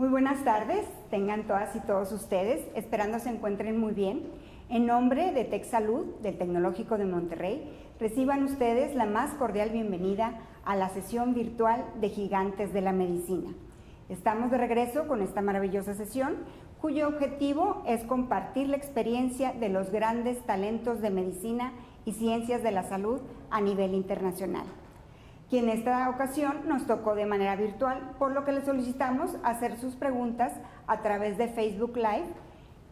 Muy buenas tardes, tengan todas y todos ustedes, esperando se encuentren muy bien. En nombre de TecSalud, del Tecnológico de Monterrey, reciban ustedes la más cordial bienvenida a la sesión virtual de Gigantes de la Medicina. Estamos de regreso con esta maravillosa sesión, cuyo objetivo es compartir la experiencia de los grandes talentos de medicina y ciencias de la salud a nivel internacional. Y en esta ocasión nos tocó de manera virtual, por lo que les solicitamos hacer sus preguntas a través de Facebook Live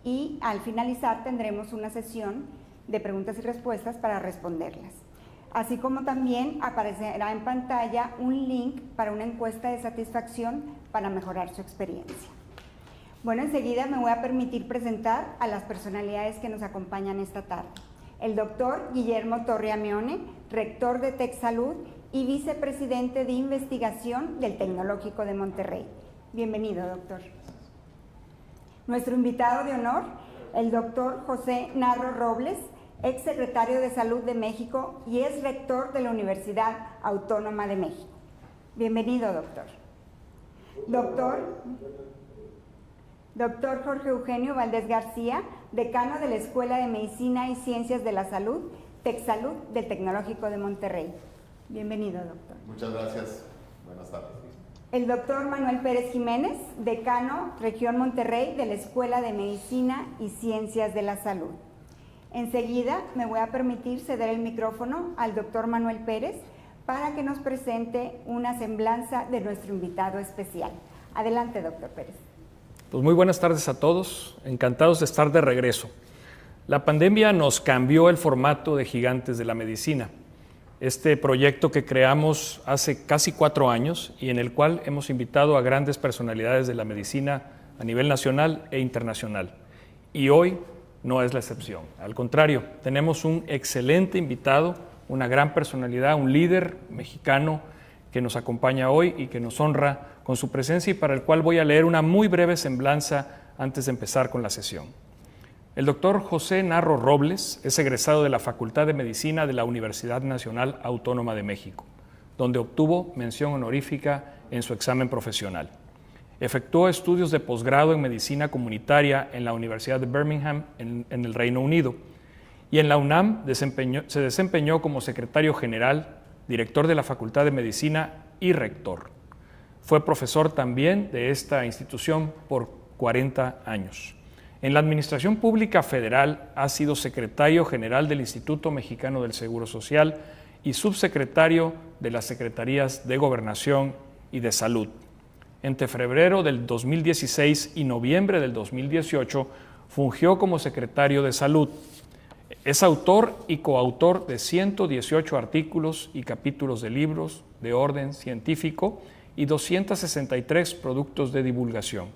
y al finalizar tendremos una sesión de preguntas y respuestas para responderlas. Así como también aparecerá en pantalla un link para una encuesta de satisfacción para mejorar su experiencia. Bueno, enseguida me voy a permitir presentar a las personalidades que nos acompañan esta tarde. El doctor Guillermo Torriamione, rector de TecSalud y vicepresidente de investigación del Tecnológico de Monterrey. Bienvenido, doctor. Nuestro invitado de honor, el doctor José Narro Robles, exsecretario de Salud de México y es rector de la Universidad Autónoma de México. Bienvenido, doctor. Doctor Jorge Eugenio Valdés García, decano de la Escuela de Medicina y Ciencias de la Salud, TecSalud del Tecnológico de Monterrey. Bienvenido, doctor. Muchas gracias. Buenas tardes. El doctor Manuel Pérez Jiménez, decano, Región Monterrey, de la Escuela de Medicina y Ciencias de la Salud. Enseguida me voy a permitir ceder el micrófono al doctor Manuel Pérez para que nos presente una semblanza de nuestro invitado especial. Adelante, doctor Pérez. Pues muy buenas tardes a todos, encantados de estar de regreso. La pandemia nos cambió el formato de Gigantes de la Medicina. Este proyecto que creamos hace casi 4 años y en el cual hemos invitado a grandes personalidades de la medicina a nivel nacional e internacional. Y hoy no es la excepción. Al contrario, tenemos un excelente invitado, una gran personalidad, un líder mexicano que nos acompaña hoy y que nos honra con su presencia y para el cual voy a leer una muy breve semblanza antes de empezar con la sesión. El doctor José Narro Robles es egresado de la Facultad de Medicina de la Universidad Nacional Autónoma de México, donde obtuvo mención honorífica en su examen profesional. Efectuó estudios de posgrado en Medicina Comunitaria en la Universidad de Birmingham, en el Reino Unido, y en la UNAM se desempeñó como secretario general, director de la Facultad de Medicina y rector. Fue profesor también de esta institución por 40 años. En la Administración Pública Federal ha sido secretario general del Instituto Mexicano del Seguro Social y subsecretario de las Secretarías de Gobernación y de Salud. Entre febrero del 2016 y noviembre del 2018 fungió como secretario de Salud. Es autor y coautor de 118 artículos y capítulos de libros de orden científico y 263 productos de divulgación.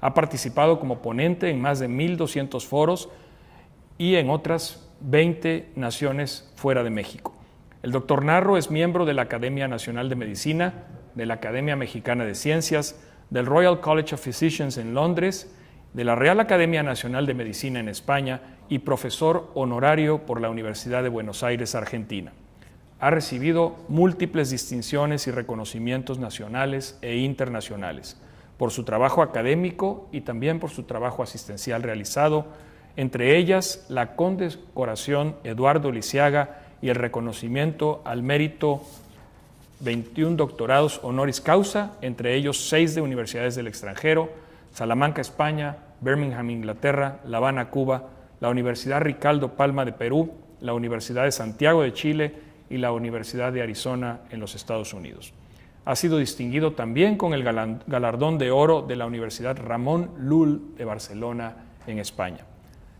Ha participado como ponente en más de 1,200 foros y en otras 20 naciones fuera de México. El doctor Narro es miembro de la Academia Nacional de Medicina, de la Academia Mexicana de Ciencias, del Royal College of Physicians en Londres, de la Real Academia Nacional de Medicina en España y profesor honorario por la Universidad de Buenos Aires, Argentina. Ha recibido múltiples distinciones y reconocimientos nacionales e internacionales por su trabajo académico y también por su trabajo asistencial realizado, entre ellas la condecoración Eduardo Lisiaga y el reconocimiento al mérito 21 doctorados honoris causa, entre ellos 6 de universidades del extranjero, Salamanca, España, Birmingham, Inglaterra, La Habana, Cuba, la Universidad Ricaldo Palma de Perú, la Universidad de Santiago de Chile y la Universidad de Arizona en los Estados Unidos. Ha sido distinguido también con el galardón de oro de la Universidad Ramon Llull de Barcelona, en España.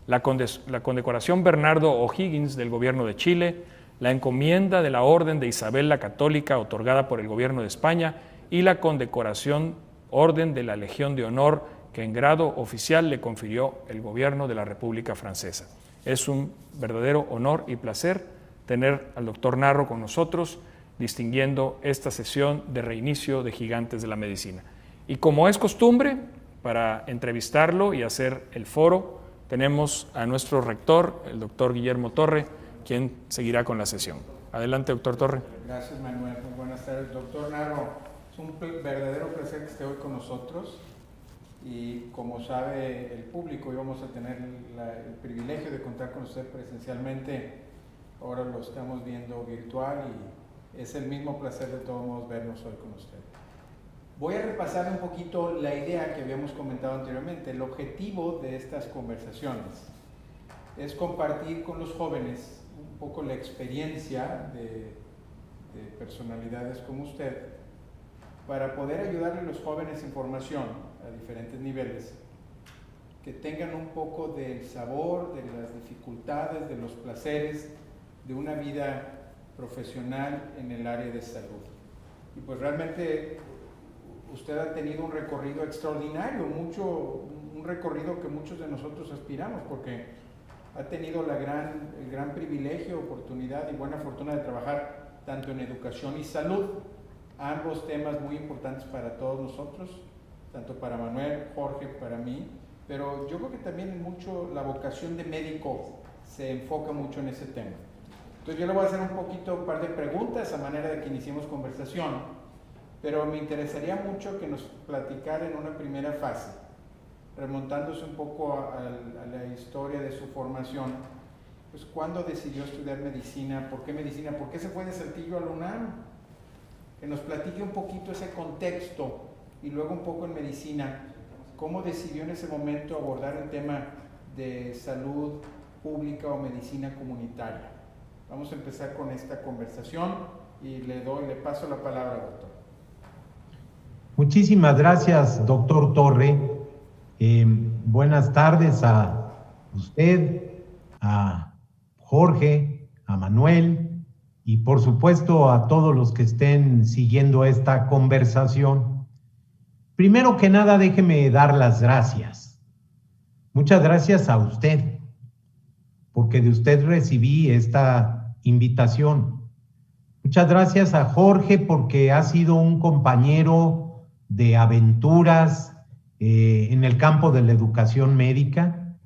La condecoración Bernardo O'Higgins del Gobierno de Chile, la encomienda de la Orden de Isabel la Católica otorgada por el Gobierno de España y la condecoración Orden de la Legión de Honor que en grado oficial le confirió el Gobierno de la República Francesa. Es un verdadero honor y placer tener al doctor Narro con nosotros, distinguiendo esta sesión de reinicio de Gigantes de la Medicina. Y como es costumbre, para entrevistarlo y hacer el foro, tenemos a nuestro rector, el doctor Guillermo Torre, quien seguirá con la sesión. Adelante, doctor Torre. Gracias, Manuel. Muy buenas tardes, doctor Narro. Es un verdadero placer que esté hoy con nosotros. y como sabe el público, íbamos a tener el privilegio de contar con usted presencialmente. Ahora lo estamos viendo virtual y es el mismo placer de todos modos vernos hoy con usted. Voy a repasar un poquito la idea que habíamos comentado anteriormente. El objetivo de estas conversaciones es compartir con los jóvenes un poco la experiencia de personalidades como usted, para poder ayudarle a los jóvenes información a diferentes niveles, que tengan un poco del sabor, de las dificultades, de los placeres de una vida profesional en el área de salud. Y pues realmente usted ha tenido un recorrido extraordinario, un recorrido que muchos de nosotros aspiramos, porque ha tenido el gran privilegio, oportunidad y buena fortuna de trabajar tanto en educación y salud, ambos temas muy importantes para todos nosotros, tanto para Manuel, Jorge, para mí, pero yo creo que también mucho la vocación de médico se enfoca mucho en ese tema. Entonces yo le voy a hacer un par de preguntas a manera de que iniciemos conversación, pero me interesaría mucho que nos platicara en una primera fase, remontándose un poco a la historia de su formación. Pues, ¿cuándo decidió estudiar medicina? ¿Por qué medicina? ¿Por qué se fue de Saltillo a la UNAM? Que nos platique un poquito ese contexto y luego un poco en medicina. ¿Cómo decidió en ese momento abordar el tema de salud pública o medicina comunitaria? Vamos a empezar con esta conversación y le paso la palabra, doctor. Muchísimas gracias, doctor Torre. Buenas tardes a usted, a Jorge, a Manuel y por supuesto a todos los que estén siguiendo esta conversación. Primero que nada, déjeme dar las gracias. Muchas gracias a usted, porque de usted recibí esta invitación. Muchas gracias a Jorge, porque ha sido un compañero de aventuras en el campo de la educación médica,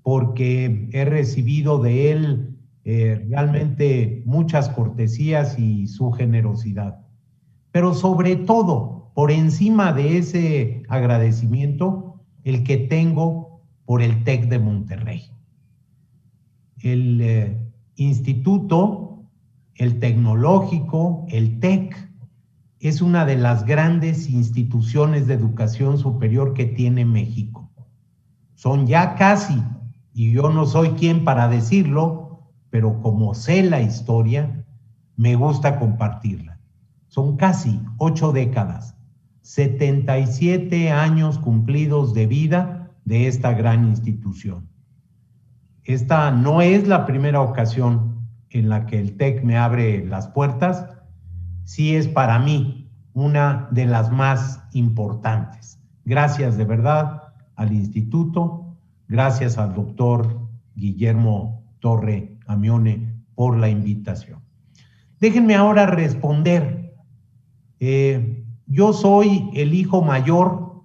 porque he recibido de él realmente muchas cortesías y su generosidad. Pero sobre todo, por encima de ese agradecimiento, el que tengo por el TEC de Monterrey. El instituto, el tecnológico, el TEC, es una de las grandes instituciones de educación superior que tiene México. Son ya casi, y yo no soy quien para decirlo, pero como sé la historia, me gusta compartirla. Son casi 8 décadas, 77 años cumplidos de vida de esta gran institución. Esta no es la primera ocasión en la que el TEC me abre las puertas, sí es para mí una de las más importantes. Gracias de verdad al instituto, gracias al doctor Guillermo Torre Amione por la invitación. Déjenme ahora responder. Yo soy el hijo mayor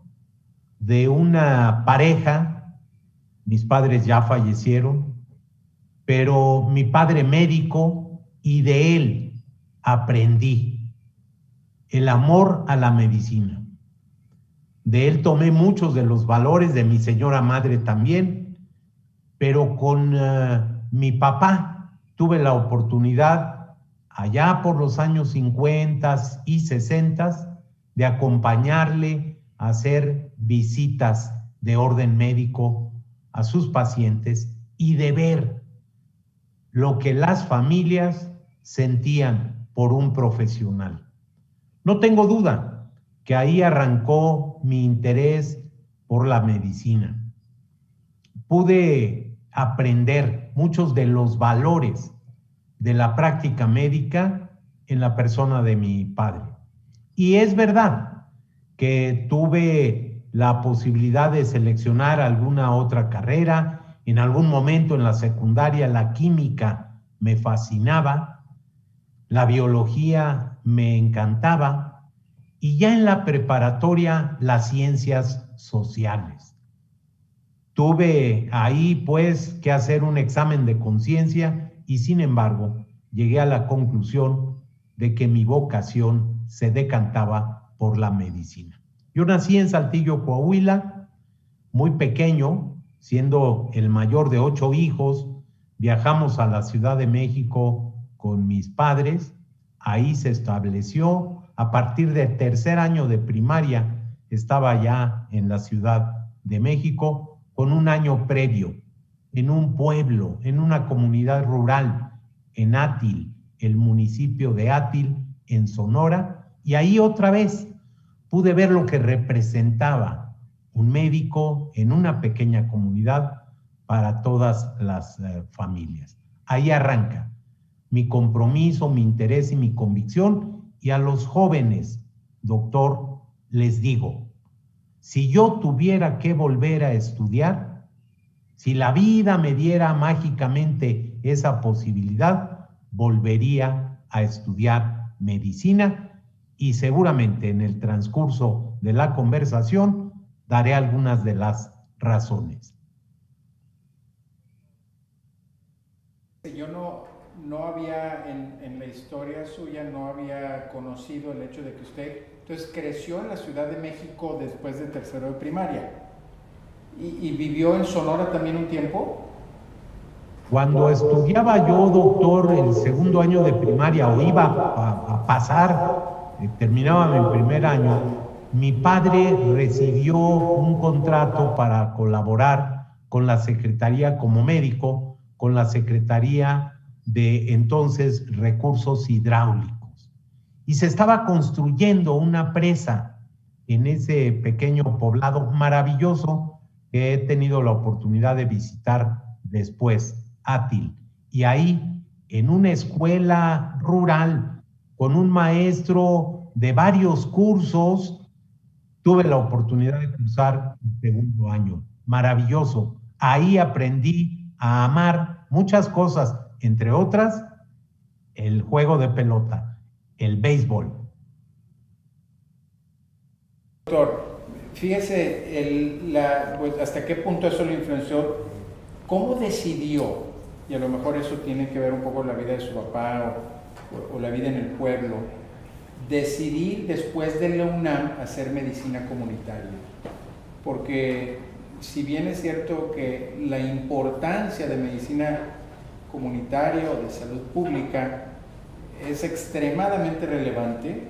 de una pareja, mis padres ya fallecieron, pero mi padre médico, y de él aprendí el amor a la medicina. De él tomé muchos de los valores, de mi señora madre también, pero con mi papá tuve la oportunidad, allá por los años 50 y 60, de acompañarle a hacer visitas de orden médico a sus pacientes y de ver lo que las familias sentían por un profesional. No tengo duda que ahí arrancó mi interés por la medicina. Pude aprender muchos de los valores de la práctica médica en la persona de mi padre. Y es verdad que tuve la posibilidad de seleccionar alguna otra carrera. En algún momento en la secundaria la química me fascinaba, la biología me encantaba y ya en la preparatoria las ciencias sociales. Tuve ahí pues que hacer un examen de conciencia y sin embargo llegué a la conclusión de que mi vocación se decantaba por la medicina. Yo nací en Saltillo, Coahuila, muy pequeño, siendo el mayor de 8 hijos, viajamos a la Ciudad de México con mis padres, ahí se estableció. A partir del tercer año de primaria estaba ya en la Ciudad de México, con un año previo, en un pueblo, en una comunidad rural, en Átil, el municipio de Átil, en Sonora, y ahí otra vez pude ver lo que representaba un médico en una pequeña comunidad para todas las familias. Ahí arranca mi compromiso, mi interés y mi convicción. Y a los jóvenes, doctor, les digo, si yo tuviera que volver a estudiar, si la vida me diera mágicamente esa posibilidad, volvería a estudiar medicina, y seguramente en el transcurso de la conversación daré algunas de las razones. Yo no había, en la historia suya, no había conocido el hecho de que usted entonces creció en la Ciudad de México después de tercero de primaria y vivió en Sonora también un tiempo. Cuando estudiaba yo, doctor, el segundo año de primaria, o iba a pasar, terminaba mi primer año, mi padre recibió un contrato para colaborar con la Secretaría como médico, con la Secretaría de entonces Recursos Hidráulicos. Y se estaba construyendo una presa en ese pequeño poblado maravilloso que he tenido la oportunidad de visitar después, Átil. Y ahí, en una escuela rural, con un maestro de varios cursos, tuve la oportunidad de cursar el segundo año. Maravilloso. Ahí aprendí a amar muchas cosas, entre otras, el juego de pelota, el béisbol. Doctor, fíjese pues, hasta qué punto eso lo influenció. ¿Cómo decidió? Y a lo mejor eso tiene que ver un poco con la vida de su papá o la vida en el pueblo. Decidir después de la UNAM hacer medicina comunitaria. Porque si bien es cierto que la importancia de medicina comunitaria o de salud pública es extremadamente relevante,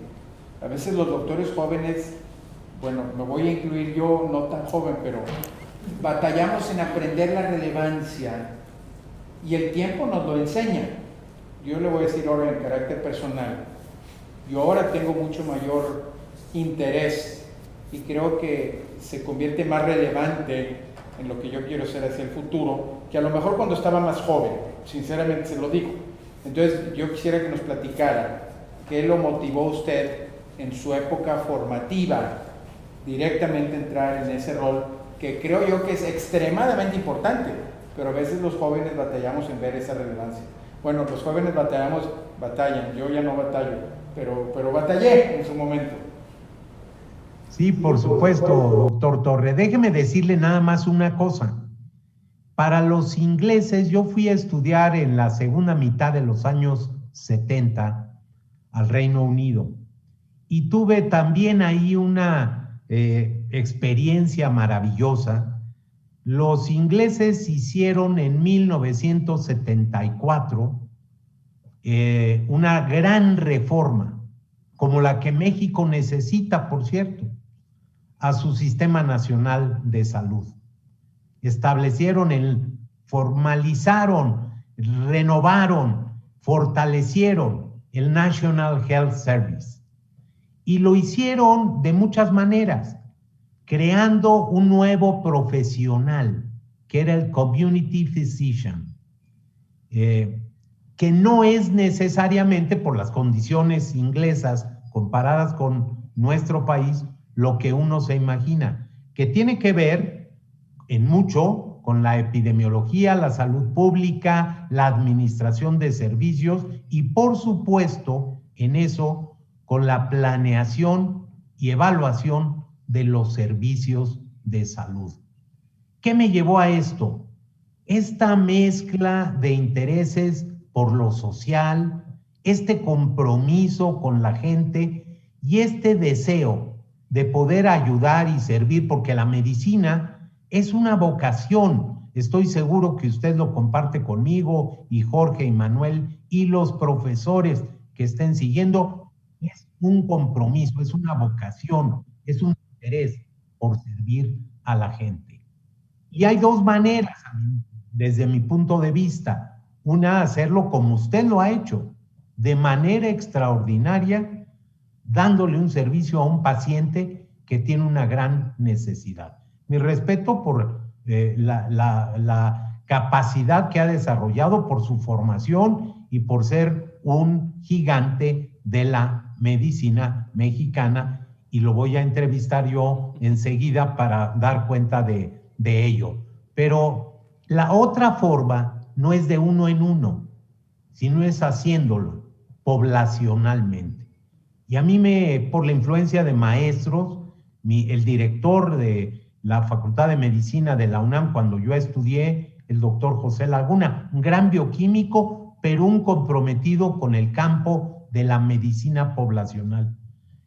a veces los doctores jóvenes, bueno, me voy a incluir yo, no tan joven, pero batallamos en aprender la relevancia y el tiempo nos lo enseña. Yo le voy a decir ahora en carácter personal, yo ahora tengo mucho mayor interés y creo que se convierte más relevante en lo que yo quiero hacer hacia el futuro, que a lo mejor cuando estaba más joven, sinceramente se lo digo. Entonces yo quisiera que nos platicara qué lo motivó a usted en su época formativa, directamente entrar en ese rol, que creo yo que es extremadamente importante, pero a veces los jóvenes batallamos en ver esa relevancia. Bueno, los jóvenes batallan, yo ya no batallo, pero batallé en su momento. Sí, por supuesto, doctor Torre. Déjeme decirle nada más una cosa. Para los ingleses, yo fui a estudiar en la segunda mitad de los años 70 al Reino Unido y tuve también ahí una experiencia maravillosa. Los ingleses hicieron en 1974 una gran reforma, como la que México necesita, por cierto, a su Sistema Nacional de Salud. Formalizaron, renovaron, fortalecieron el National Health Service. Y lo hicieron de muchas maneras, creando un nuevo profesional, que era el Community Physician, que no es necesariamente, por las condiciones inglesas comparadas con nuestro país, lo que uno se imagina, que tiene que ver en mucho con la epidemiología, la salud pública, la administración de servicios y, por supuesto, en eso, con la planeación y evaluación de los servicios de salud. ¿Qué me llevó a esto? Esta mezcla de intereses por lo social, este compromiso con la gente y este deseo de poder ayudar y servir, porque la medicina Es una vocación. Estoy seguro que usted lo comparte conmigo y Jorge y Manuel y los profesores que estén siguiendo. Es un compromiso, es una vocación, es un interés por servir a la gente. Y hay dos maneras, desde mi punto de vista. Una, hacerlo como usted lo ha hecho, de manera extraordinaria, dándole un servicio a un paciente que tiene una gran necesidad. Mi respeto por la capacidad que ha desarrollado, por su formación y por ser un gigante de la medicina mexicana, y lo voy a entrevistar yo enseguida para dar cuenta de ello. Pero la otra forma no es de uno en uno, sino es haciéndolo poblacionalmente. Y a mí por la influencia de maestros, el director de la Facultad de Medicina de la UNAM, cuando yo estudié, el doctor José Laguna, un gran bioquímico, pero un comprometido con el campo de la medicina poblacional.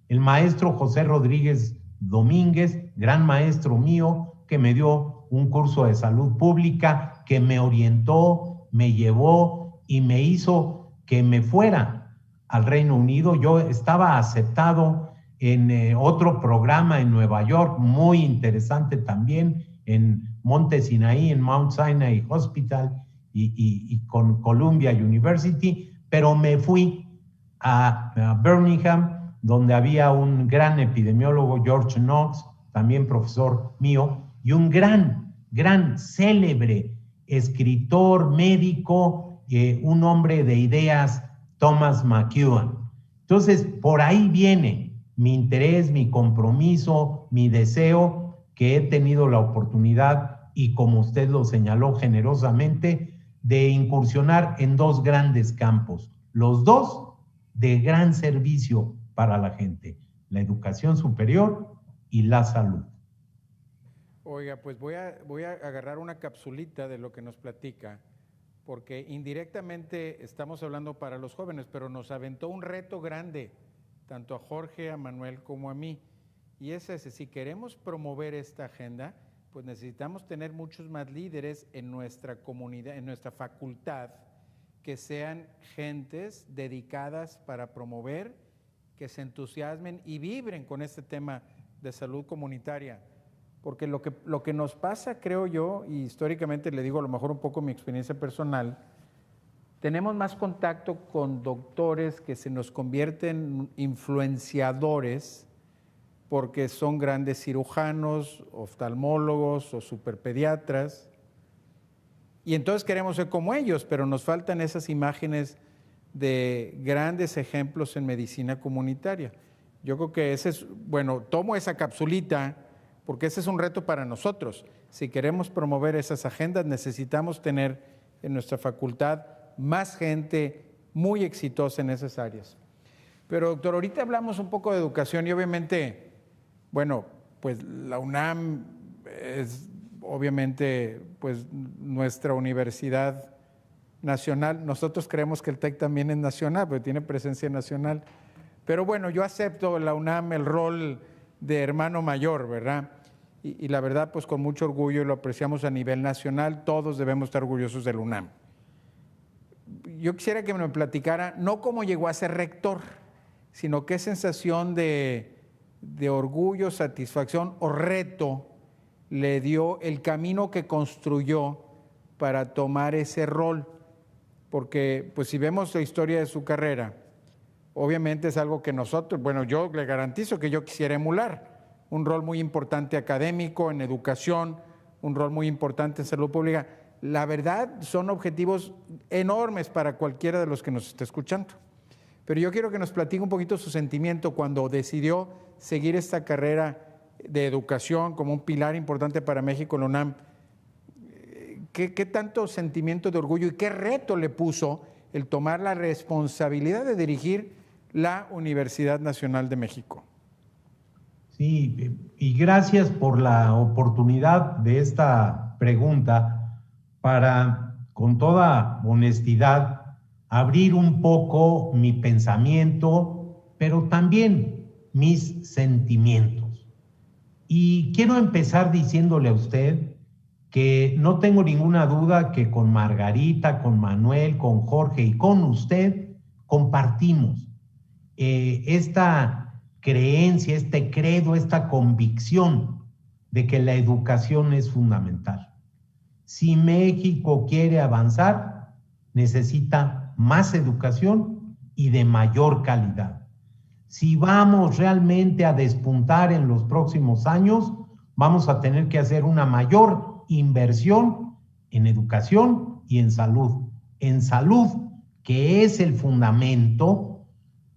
El maestro José Rodríguez Domínguez, gran maestro mío, que me dio un curso de salud pública, que me orientó, me llevó y me hizo que me fuera al Reino Unido. Yo estaba aceptado en otro programa en Nueva York, muy interesante también, en Monte Sinaí, en Mount Sinai Hospital y con Columbia University, pero me fui a Birmingham, donde había un gran epidemiólogo, George Knox, también profesor mío, y un gran célebre escritor, médico, un hombre de ideas, Thomas McEwen. Entonces, por ahí viene mi interés, mi compromiso, mi deseo, que he tenido la oportunidad, y como usted lo señaló generosamente, de incursionar en dos grandes campos, los dos de gran servicio para la gente: la educación superior y la salud. Oiga, pues voy a agarrar una capsulita de lo que nos platica, porque indirectamente estamos hablando para los jóvenes, pero nos aventó un reto grande, tanto a Jorge, a Manuel como a mí, y es ese: si queremos promover esta agenda, pues necesitamos tener muchos más líderes en nuestra comunidad, en nuestra facultad, que sean gentes dedicadas para promover, que se entusiasmen y vibren con este tema de salud comunitaria. Porque lo que nos pasa, creo yo, y históricamente le digo a lo mejor un poco mi experiencia personal, tenemos más contacto con doctores que se nos convierten en influenciadores porque son grandes cirujanos, oftalmólogos o superpediatras, y entonces queremos ser como ellos, pero nos faltan esas imágenes de grandes ejemplos en medicina comunitaria. Yo creo que ese es, bueno, tomo esa capsulita porque ese es un reto para nosotros. Si queremos promover esas agendas, necesitamos tener en nuestra facultad más gente muy exitosa en esas áreas. Pero doctor, ahorita hablamos un poco de educación y obviamente, bueno, pues la UNAM es obviamente pues nuestra universidad nacional. Nosotros creemos que el TEC también es nacional, pero tiene presencia nacional. Pero bueno, yo acepto la UNAM el rol de hermano mayor, ¿verdad? Y la verdad, pues con mucho orgullo lo apreciamos a nivel nacional, todos debemos estar orgullosos del UNAM. Yo quisiera que me platicara, no cómo llegó a ser rector, sino qué sensación de orgullo, satisfacción o reto le dio el camino que construyó para tomar ese rol. Porque pues si vemos la historia de su carrera, obviamente es algo que nosotros, bueno, yo le garantizo que yo quisiera emular, un rol muy importante académico, en educación, un rol muy importante en salud pública. La verdad, son objetivos enormes para cualquiera de los que nos esté escuchando. Pero yo quiero que nos platique un poquito su sentimiento cuando decidió seguir esta carrera de educación como un pilar importante para México en la UNAM. ¿Qué tanto sentimiento de orgullo y qué reto le puso el tomar la responsabilidad de dirigir la Universidad Nacional de México? Sí, y gracias por la oportunidad de esta pregunta para, con toda honestidad, abrir un poco mi pensamiento, pero también mis sentimientos. Y quiero empezar diciéndole a usted que no tengo ninguna duda que con Margarita, con Manuel, con Jorge y con usted compartimos esta creencia, este credo, esta convicción de que la educación es fundamental. Si México quiere avanzar, necesita más educación y de mayor calidad. Si vamos realmente a despuntar en los próximos años, vamos a tener que hacer una mayor inversión en educación y en salud. En salud, que es el fundamento.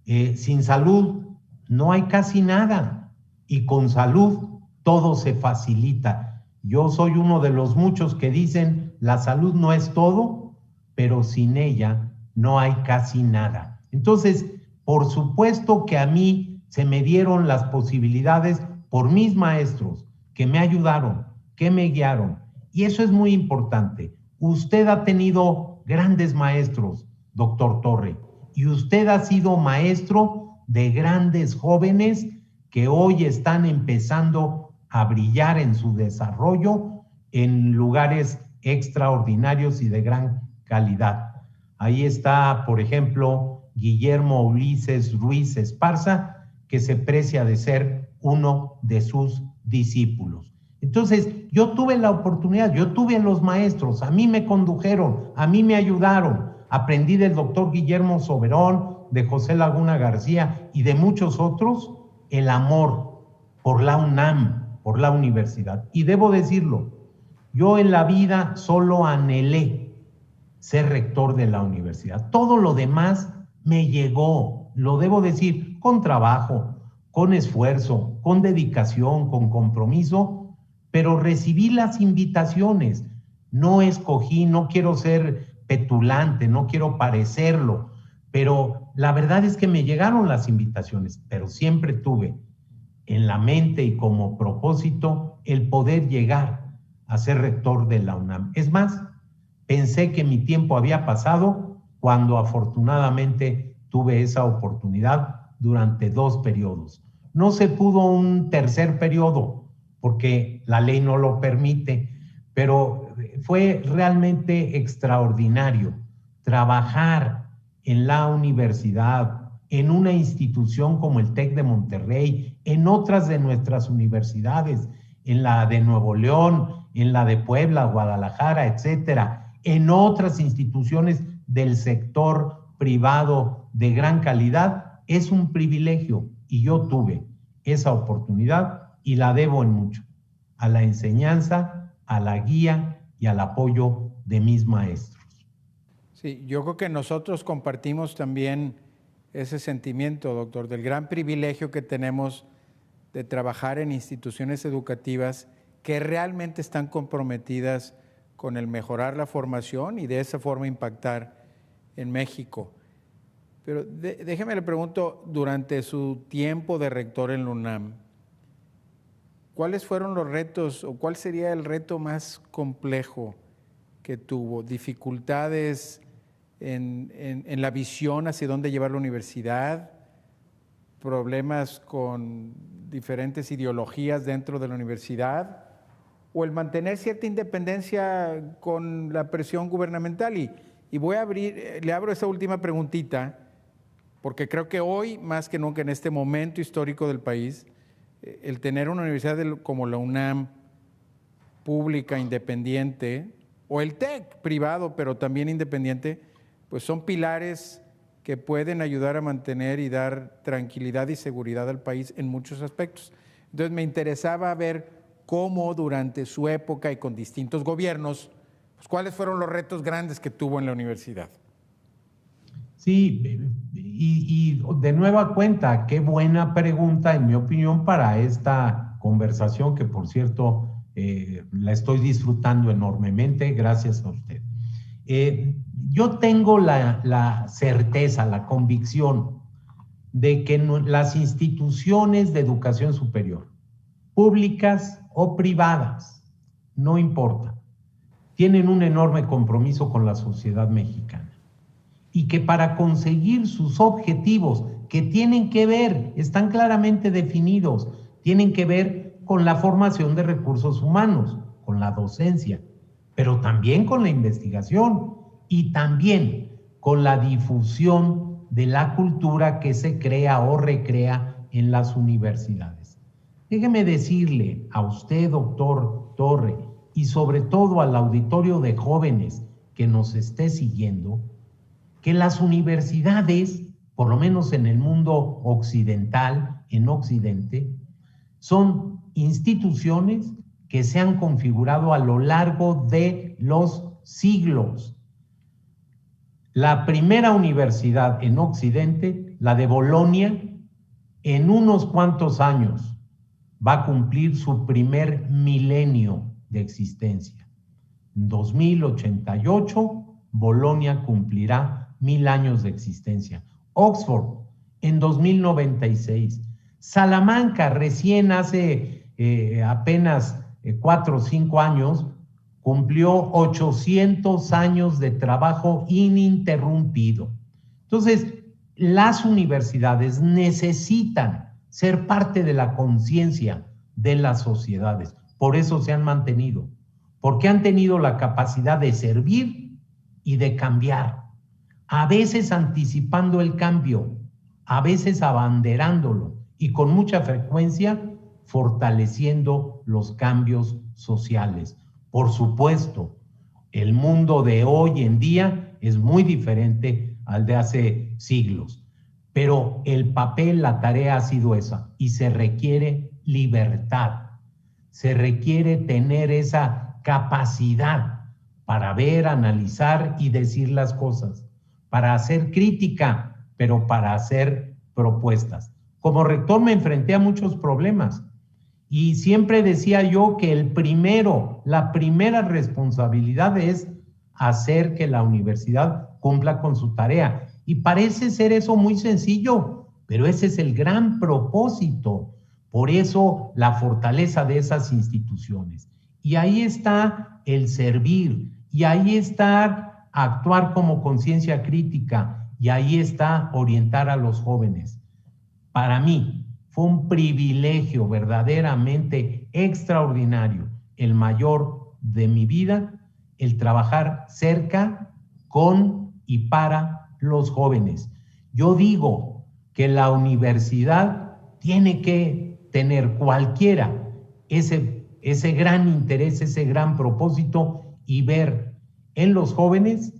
Sin salud no hay casi nada, y con salud todo se facilita. Yo soy uno de los muchos que dicen la salud no es todo, pero sin ella no hay casi nada. Entonces, por supuesto que a mí se me dieron las posibilidades por mis maestros, que me ayudaron, que me guiaron, y eso es muy importante. Usted ha tenido grandes maestros, doctor Torre, y usted ha sido maestro de grandes jóvenes que hoy están empezando a brillar en su desarrollo en lugares extraordinarios y de gran calidad. Ahí está, por ejemplo, Guillermo Ulises Ruiz Esparza, que se precia de ser uno de sus discípulos. Entonces, yo tuve la oportunidad, yo tuve los maestros, a mí me condujeron, a mí me ayudaron. Aprendí del doctor Guillermo Soberón, de José Laguna García y de muchos otros, el amor por la UNAM, por la universidad. Y debo decirlo, yo en la vida solo anhelé ser rector de la universidad. Todo lo demás me llegó, lo debo decir, con trabajo, con esfuerzo, con dedicación, con compromiso, pero recibí las invitaciones. No escogí, no quiero ser petulante, no quiero parecerlo, pero la verdad es que me llegaron las invitaciones, pero siempre tuve en la mente y como propósito el poder llegar a ser rector de la UNAM. Es más, pensé que mi tiempo había pasado cuando afortunadamente tuve esa oportunidad durante 2 periodos. No se pudo un tercer periodo porque la ley no lo permite, pero fue realmente extraordinario trabajar en la universidad, en una institución como el TEC de Monterrey, en otras de nuestras universidades, en la de Nuevo León, en la de Puebla, Guadalajara, etcétera, en otras instituciones del sector privado de gran calidad, es un privilegio, y yo tuve esa oportunidad y la debo en mucho a la enseñanza, a la guía y al apoyo de mis maestros. Sí, yo creo que nosotros compartimos también ese sentimiento, doctor, del gran privilegio que tenemos de trabajar en instituciones educativas que realmente están comprometidas con el mejorar la formación y de esa forma impactar en México. Pero déjeme le pregunto, durante su tiempo de rector en la UNAM, ¿cuáles fueron los retos o cuál sería el reto más complejo que tuvo? ¿Dificultades en la visión hacia dónde llevar la universidad? ¿Problemas con diferentes ideologías dentro de la universidad? ¿O el mantener cierta independencia con la presión gubernamental? Y voy a le abro esa última preguntita, porque creo que hoy, más que nunca en este momento histórico del país, el tener una universidad como la UNAM, pública, independiente, o el TEC, privado, pero también independiente, pues son pilares que pueden ayudar a mantener y dar tranquilidad y seguridad al país en muchos aspectos. Entonces me interesaba ver cómo durante su época y con distintos gobiernos, pues, ¿cuáles fueron los retos grandes que tuvo en la universidad? Sí, y de nueva cuenta, qué buena pregunta, en mi opinión, para esta conversación, que por cierto, la estoy disfrutando enormemente, gracias a usted. Yo tengo la certeza, la convicción de que las instituciones de educación superior, públicas o privadas, no importa, tienen un enorme compromiso con la sociedad mexicana. Y que para conseguir sus objetivos, que tienen que ver, están claramente definidos, tienen que ver con la formación de recursos humanos, con la docencia, pero también con la investigación y también con la difusión de la cultura que se crea o recrea en las universidades. Déjeme decirle a usted, doctor Torre, y sobre todo al auditorio de jóvenes que nos esté siguiendo, que las universidades, por lo menos en el mundo occidental, en Occidente, son instituciones que se han configurado a lo largo de los siglos. La primera universidad en Occidente, la de Bolonia, en unos cuantos años va a cumplir su primer milenio de existencia. En 2088, Bolonia cumplirá 1000 años de existencia. Oxford, en 2096. Salamanca, recién hace apenas 4 o 5 años, cumplió 800 años de trabajo ininterrumpido. Entonces, las universidades necesitan ser parte de la conciencia de las sociedades. Por eso se han mantenido, porque han tenido la capacidad de servir y de cambiar, a veces anticipando el cambio, a veces abanderándolo y con mucha frecuencia fortaleciendo los cambios sociales. Por supuesto, el mundo de hoy en día es muy diferente al de hace siglos, pero el papel, la tarea ha sido esa, y se requiere libertad, se requiere tener esa capacidad para ver, analizar y decir las cosas, para hacer crítica, pero para hacer propuestas. Como rector me enfrenté a muchos problemas y siempre decía yo que la primera responsabilidad es hacer que la universidad cumpla con su tarea. Y parece ser eso muy sencillo, pero ese es el gran propósito. Por eso la fortaleza de esas instituciones. Y ahí está el servir, y ahí está actuar como conciencia crítica, y ahí está orientar a los jóvenes. Para mí fue un privilegio verdaderamente extraordinario, el mayor de mi vida, el trabajar cerca, con y para los jóvenes. Yo digo que la universidad tiene que tener cualquiera ese gran interés, ese gran propósito, y ver en los jóvenes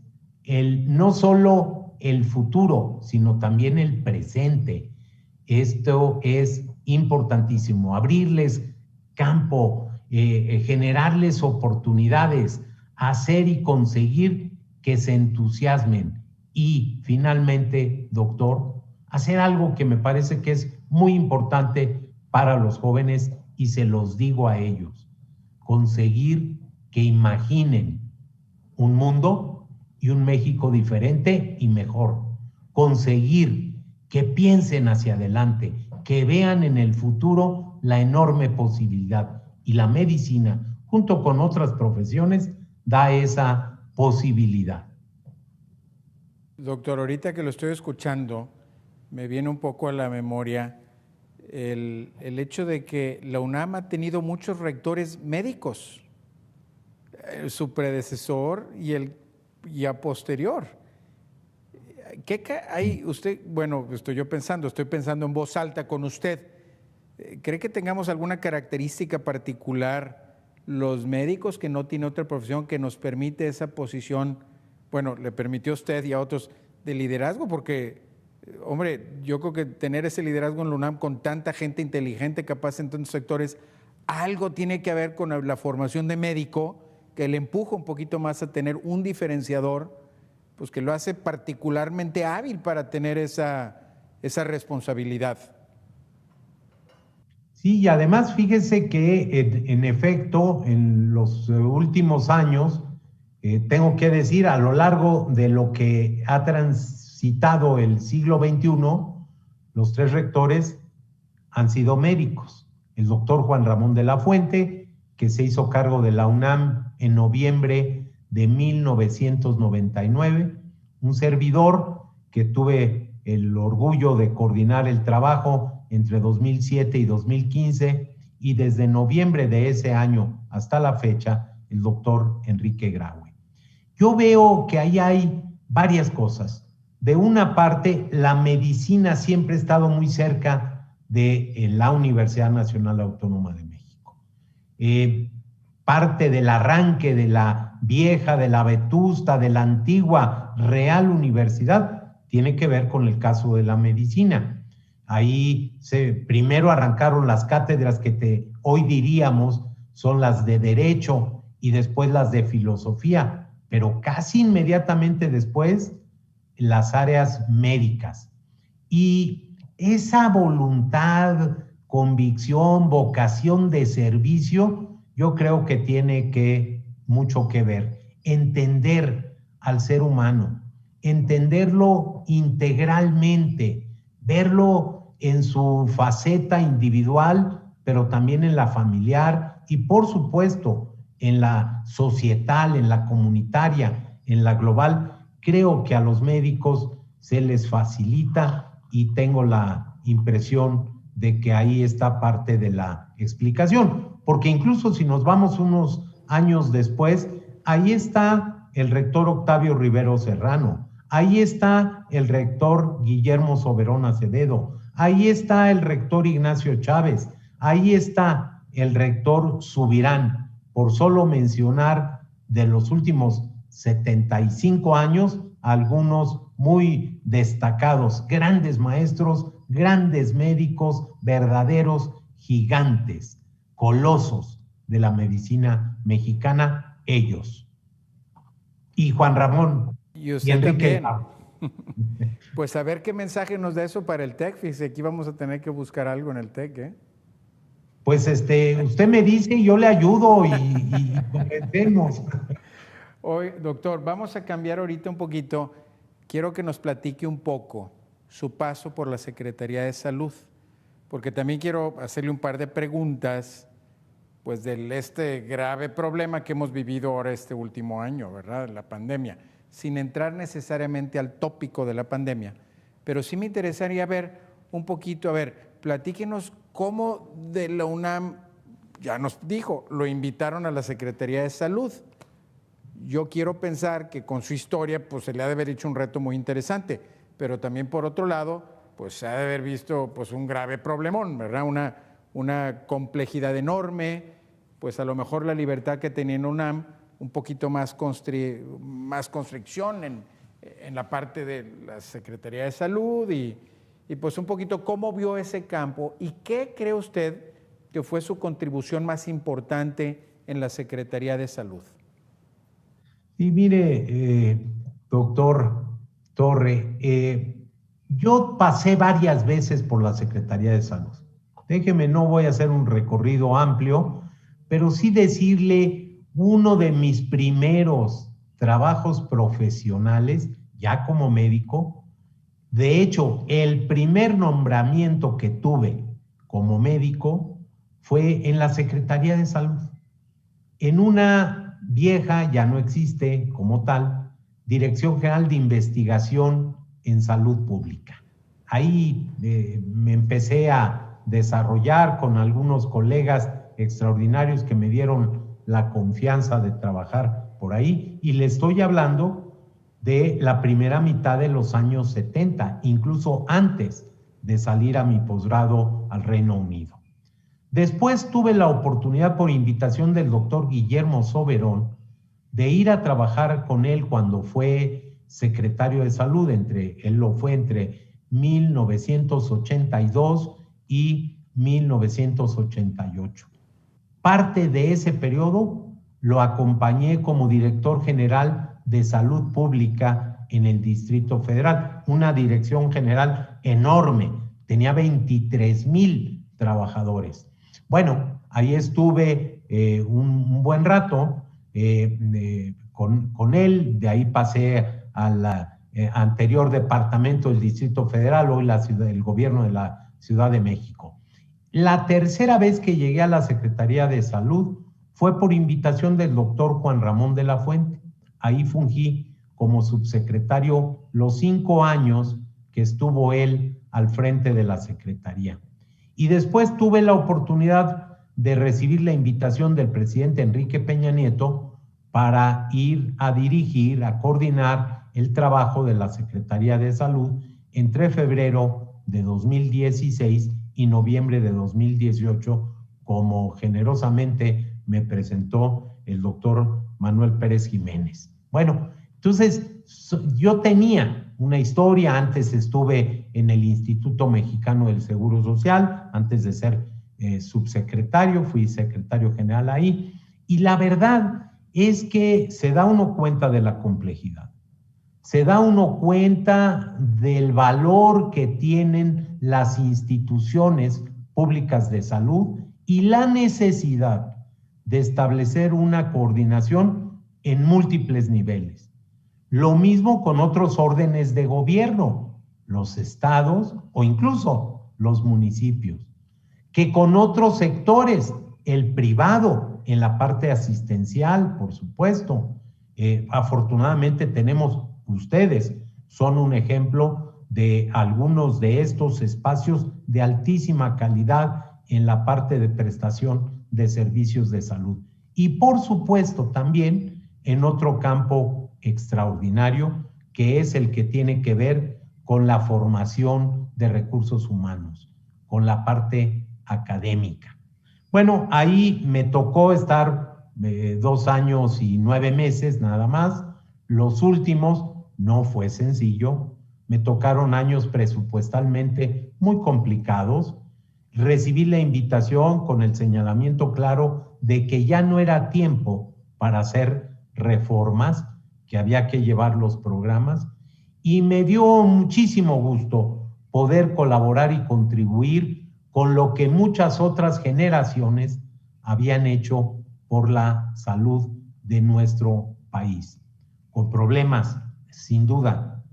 no solo el futuro, sino también el presente. Esto es importantísimo, abrirles campo, generarles oportunidades, hacer y conseguir que se entusiasmen. Y finalmente, doctor, hacer algo que me parece que es muy importante para los jóvenes, y se los digo a ellos: conseguir que imaginen un mundo y un México diferente y mejor. Conseguir que piensen hacia adelante, que vean en el futuro la enorme posibilidad. Y la medicina, junto con otras profesiones, da esa posibilidad. Doctor, ahorita que lo estoy escuchando, me viene un poco a la memoria el hecho de que la UNAM ha tenido muchos rectores médicos, su predecesor y a posterior. ¿Qué hay usted? Bueno, estoy pensando en voz alta con usted. ¿Cree que tengamos alguna característica particular los médicos que no tienen otra profesión que nos permite esa posición? Bueno, le permitió a usted y a otros de liderazgo, porque, hombre, yo creo que tener ese liderazgo en la UNAM con tanta gente inteligente, capaz en tantos sectores, algo tiene que ver con la formación de médico que le empuja un poquito más a tener un diferenciador, pues que lo hace particularmente hábil para tener esa responsabilidad. Sí, y además fíjese que en efecto, en los últimos años, tengo que decir, a lo largo de lo que ha transitado el siglo XXI, los 3 rectores han sido médicos. El doctor Juan Ramón de la Fuente, que se hizo cargo de la UNAM en noviembre de 1999, un servidor que tuve el orgullo de coordinar el trabajo entre 2007 y 2015, y desde noviembre de ese año hasta la fecha, el doctor Enrique Graue. Yo veo que ahí hay varias cosas. De una parte, la medicina siempre ha estado muy cerca de la Universidad Nacional Autónoma de México. Parte del arranque de la vieja, de la vetusta, de la antigua Real Universidad, tiene que ver con el caso de la medicina. Ahí primero arrancaron las cátedras que hoy diríamos son las de Derecho y después las de Filosofía, pero casi inmediatamente después las áreas médicas. Y esa voluntad, convicción, vocación de servicio, yo creo que tiene mucho que ver. Entender al ser humano, entenderlo integralmente, verlo en su faceta individual, pero también en la familiar y por supuesto en la societal, en la comunitaria, en la global. Creo que a los médicos se les facilita y tengo la impresión de que ahí está parte de la explicación, porque incluso si nos vamos unos años después, ahí está el rector Octavio Rivero Serrano, ahí está el rector Guillermo Soberón Acevedo, ahí está el rector Ignacio Chávez, ahí está el rector Subirán, por solo mencionar de los últimos 75 años, algunos muy destacados, grandes maestros, grandes médicos, verdaderos gigantes, colosos de la medicina mexicana, ellos. Y Juan Ramón. Y usted Enrique también. Pues a ver qué mensaje nos da eso para el TEC. Fíjese, aquí vamos a tener que buscar algo en el TEC, ¿eh? Pues usted me dice y yo le ayudo y convencemos. Hoy, doctor, vamos a cambiar ahorita un poquito. Quiero que nos platique un poco su paso por la Secretaría de Salud, porque también quiero hacerle un par de preguntas, pues de grave problema que hemos vivido ahora este último año, ¿verdad? La pandemia, sin entrar necesariamente al tópico de la pandemia, pero sí me interesaría ver un poquito, platíquenos cómo de la UNAM, ya nos dijo, lo invitaron a la Secretaría de Salud. Yo quiero pensar que con su historia pues se le ha de haber hecho un reto muy interesante, pero también por otro lado pues se ha de haber visto pues un grave problemón, ¿verdad? Una complejidad enorme, pues a lo mejor la libertad que tenía en UNAM, un poquito más constricción en la parte de la Secretaría de Salud y pues un poquito cómo vio ese campo y qué cree usted que fue su contribución más importante en la Secretaría de Salud. Y mire, doctor Torre, yo pasé varias veces por la Secretaría de Salud. Déjeme, no voy a hacer un recorrido amplio, pero sí decirle uno de mis primeros trabajos profesionales, ya como médico. De hecho, el primer nombramiento que tuve como médico fue en la Secretaría de Salud, en una vieja, ya no existe como tal, Dirección General de Investigación en Salud Pública. Ahí me empecé a desarrollar con algunos colegas extraordinarios que me dieron la confianza de trabajar por ahí, y le estoy hablando de la primera mitad de los años 70, incluso antes de salir a mi posgrado al Reino Unido. Después tuve la oportunidad, por invitación del doctor Guillermo Soberón, de ir a trabajar con él cuando fue secretario de Salud. Él lo fue entre 1982 y 1988. Parte de ese periodo lo acompañé como director general de Salud Pública en el Distrito Federal, una dirección general enorme, tenía 23,000 trabajadores. Bueno, ahí estuve un buen rato con él, de ahí pasé al anterior departamento del Distrito Federal, hoy el gobierno de la Ciudad de México. La tercera vez que llegué a la Secretaría de Salud fue por invitación del doctor Juan Ramón de la Fuente. Ahí fungí como subsecretario los 5 años que estuvo él al frente de la Secretaría. Y después tuve la oportunidad de recibir la invitación del presidente Enrique Peña Nieto para ir a dirigir, a coordinar el trabajo de la Secretaría de Salud entre febrero de 2016 y noviembre de 2018, como generosamente me presentó el doctor Manuel Pérez Jiménez. Bueno, entonces yo tenía una historia. Antes estuve en el Instituto Mexicano del Seguro Social, antes de ser subsecretario, fui secretario general ahí, y la verdad es que se da uno cuenta de la complejidad, se da uno cuenta del valor que tienen las instituciones públicas de salud y la necesidad de establecer una coordinación en múltiples niveles. Lo mismo con otros órdenes de gobierno, los estados o incluso los municipios, que con otros sectores, el privado, en la parte asistencial, por supuesto. Afortunadamente tenemos, ustedes son un ejemplo de algunos de estos espacios de altísima calidad en la parte de prestación de servicios de salud. Y por supuesto también en otro campo extraordinario, que es el que tiene que ver con la formación de recursos humanos, con la parte académica. Bueno, ahí me tocó estar 2 años y 9 meses nada más. Los últimos no fue sencillo, me tocaron años presupuestalmente muy complicados. Recibí la invitación con el señalamiento claro de que ya no era tiempo para hacer reformas, que había que llevar los programas, y me dio muchísimo gusto poder colaborar y contribuir con lo que muchas otras generaciones habían hecho por la salud de nuestro país, con problemas, sin duda,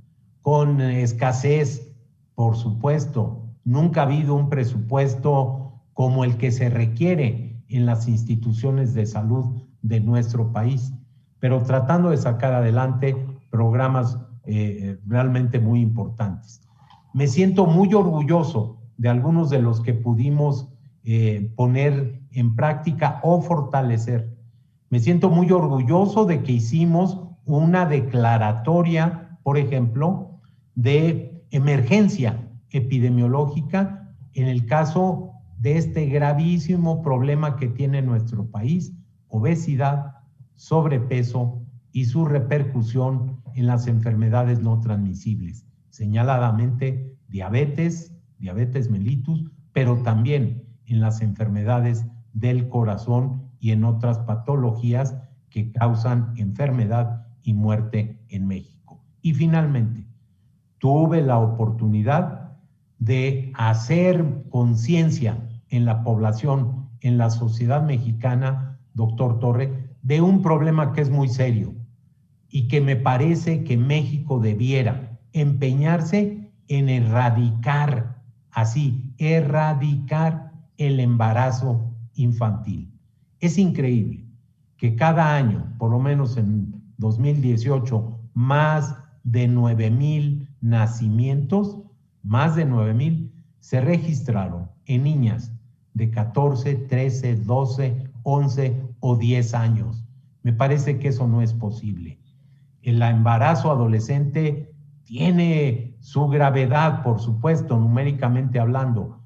con escasez, por supuesto. Nunca ha habido un presupuesto como el que se requiere en las instituciones de salud de nuestro país, pero tratando de sacar adelante programas realmente muy importantes. Me siento muy orgulloso de algunos de los que pudimos poner en práctica o fortalecer. Me siento muy orgulloso de que hicimos una declaratoria, por ejemplo, de emergencia epidemiológica en el caso de este gravísimo problema que tiene nuestro país: obesidad, sobrepeso y su repercusión en las enfermedades no transmisibles, señaladamente diabetes mellitus, pero también en las enfermedades del corazón y en otras patologías que causan enfermedad y muerte en México. Y finalmente, tuve la oportunidad de hacer conciencia en la población, en la sociedad mexicana, doctor Torre, de un problema que es muy serio y que me parece que México debiera empeñarse en erradicar, erradicar el embarazo infantil. Es increíble que cada año, por lo menos en 2018, más de 9,000 nacimientos, más de 9,000 se registraron en niñas de 14, 13, 12, 11 o 10 años. Me parece que eso no es posible. El embarazo adolescente tiene su gravedad, por supuesto, numéricamente hablando,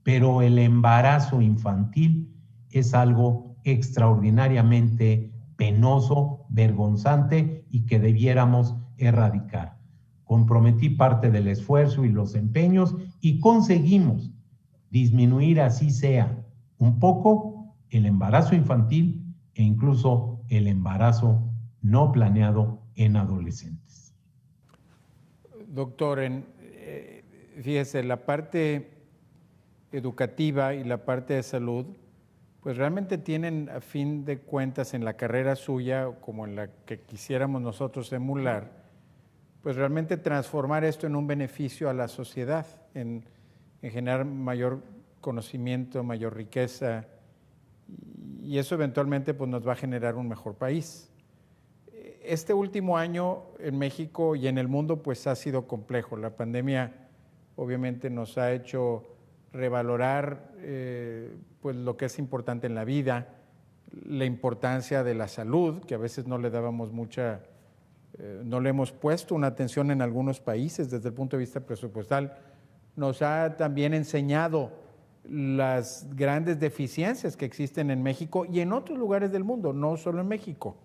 pero el embarazo infantil es algo extraordinariamente penoso, vergonzante y que debiéramos erradicar. Comprometí parte del esfuerzo y los empeños y conseguimos disminuir, así sea, un poco el embarazo infantil e incluso el embarazo no planeado en adolescentes. Doctor, fíjese, la parte educativa y la parte de salud, pues realmente tienen, a fin de cuentas, en la carrera suya, como en la que quisiéramos nosotros emular, pues realmente transformar esto en un beneficio a la sociedad, en generar mayor conocimiento, mayor riqueza, y eso eventualmente pues, nos va a generar un mejor país. Este último año en México y en el mundo pues ha sido complejo. La pandemia obviamente nos ha hecho revalorar pues lo que es importante en la vida, la importancia de la salud, que a veces no le dábamos no le hemos puesto una atención en algunos países desde el punto de vista presupuestal. Nos ha también enseñado las grandes deficiencias que existen en México y en otros lugares del mundo, no solo en México.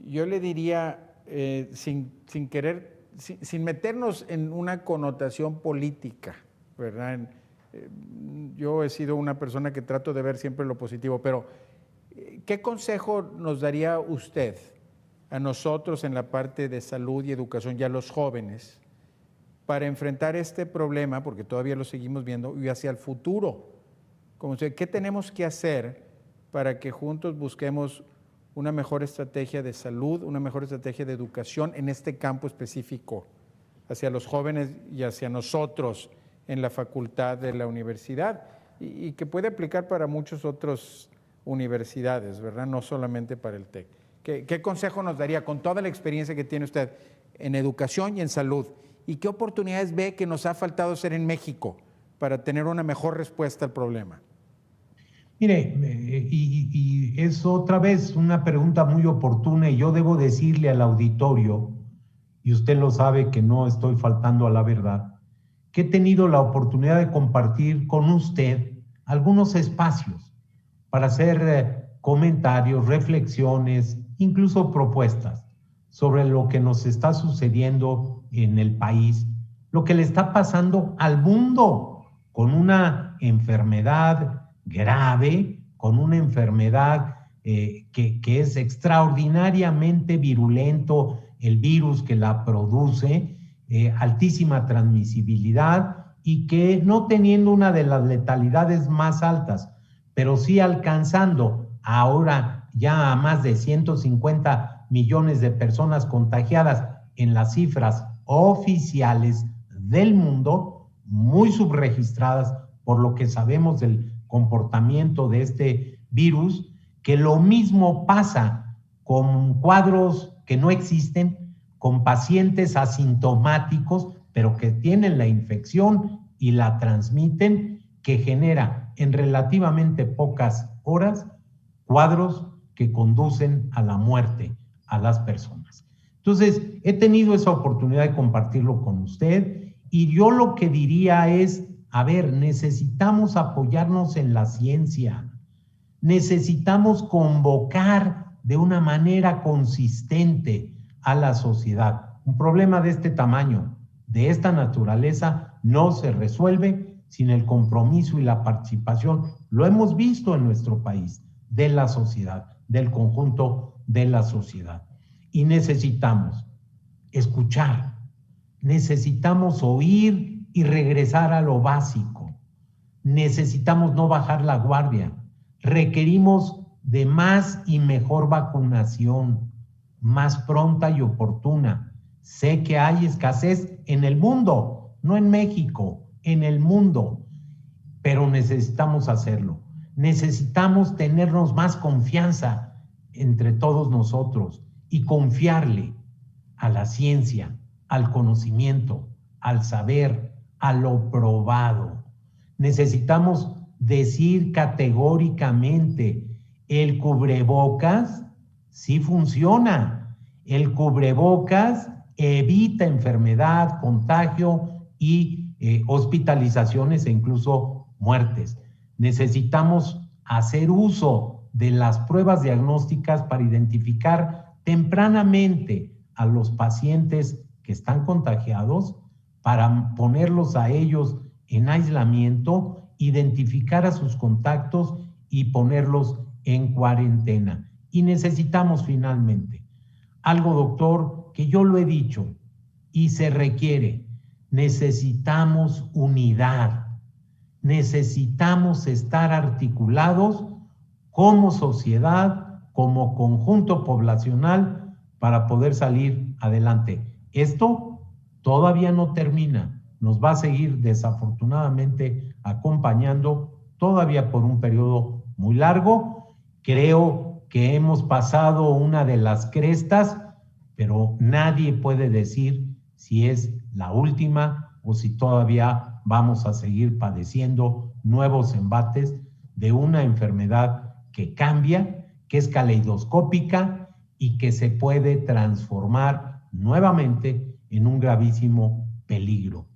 Yo le diría, sin meternos en una connotación política, ¿verdad? Yo he sido una persona que trato de ver siempre lo positivo, pero ¿qué consejo nos daría usted a nosotros en la parte de salud y educación y a los jóvenes para enfrentar este problema, porque todavía lo seguimos viendo, y hacia el futuro? Como usted, ¿qué tenemos que hacer para que juntos busquemos una mejor estrategia de salud, una mejor estrategia de educación en este campo específico, hacia los jóvenes y hacia nosotros en la facultad de la universidad, y que puede aplicar para muchas otras universidades, ¿verdad? No solamente para el TEC. ¿Qué consejo nos daría con toda la experiencia que tiene usted en educación y en salud? ¿Y qué oportunidades ve que nos ha faltado hacer en México para tener una mejor respuesta al problema? Mire, y es otra vez una pregunta muy oportuna, y yo debo decirle al auditorio, y usted lo sabe que no estoy faltando a la verdad, que he tenido la oportunidad de compartir con usted algunos espacios para hacer comentarios, reflexiones, incluso propuestas sobre lo que nos está sucediendo en el país, lo que le está pasando al mundo con una enfermedad grave, con una enfermedad que es extraordinariamente virulento, el virus que la produce, altísima transmisibilidad, y que no teniendo una de las letalidades más altas, pero sí alcanzando ahora ya a más de 150 millones de personas contagiadas en las cifras oficiales del mundo, muy subregistradas por lo que sabemos del comportamiento de este virus, que lo mismo pasa con cuadros que no existen, con pacientes asintomáticos, pero que tienen la infección y la transmiten, que genera en relativamente pocas horas cuadros que conducen a la muerte a las personas. Entonces, he tenido esa oportunidad de compartirlo con usted, y yo lo que diría es, a ver, necesitamos apoyarnos en la ciencia, necesitamos convocar de una manera consistente a la sociedad. Un problema de este tamaño, de esta naturaleza, no se resuelve sin el compromiso y la participación, lo hemos visto en nuestro país, de la sociedad, del conjunto de la sociedad. Y necesitamos escuchar, necesitamos oír y regresar a lo básico. Necesitamos no bajar la guardia. Requerimos de más y mejor vacunación, más pronta y oportuna. Sé que hay escasez en el mundo, no en México, en el mundo, pero necesitamos hacerlo. Necesitamos tenernos más confianza entre todos nosotros y confiarle a la ciencia, al conocimiento, al saber, a lo probado. Necesitamos decir categóricamente, el cubrebocas sí funciona. El cubrebocas evita enfermedad, contagio y hospitalizaciones e incluso muertes. Necesitamos hacer uso de las pruebas diagnósticas para identificar tempranamente a los pacientes que están contagiados, para ponerlos a ellos en aislamiento, identificar a sus contactos y ponerlos en cuarentena. Y necesitamos finalmente algo, doctor, que yo lo he dicho y se requiere. Necesitamos unidad. Necesitamos estar articulados como sociedad, como conjunto poblacional, para poder salir adelante. Esto todavía no termina, nos va a seguir desafortunadamente acompañando todavía por un periodo muy largo. Creo que hemos pasado una de las crestas, pero nadie puede decir si es la última o si todavía vamos a seguir padeciendo nuevos embates de una enfermedad que cambia, que es caleidoscópica y que se puede transformar nuevamente en un gravísimo peligro.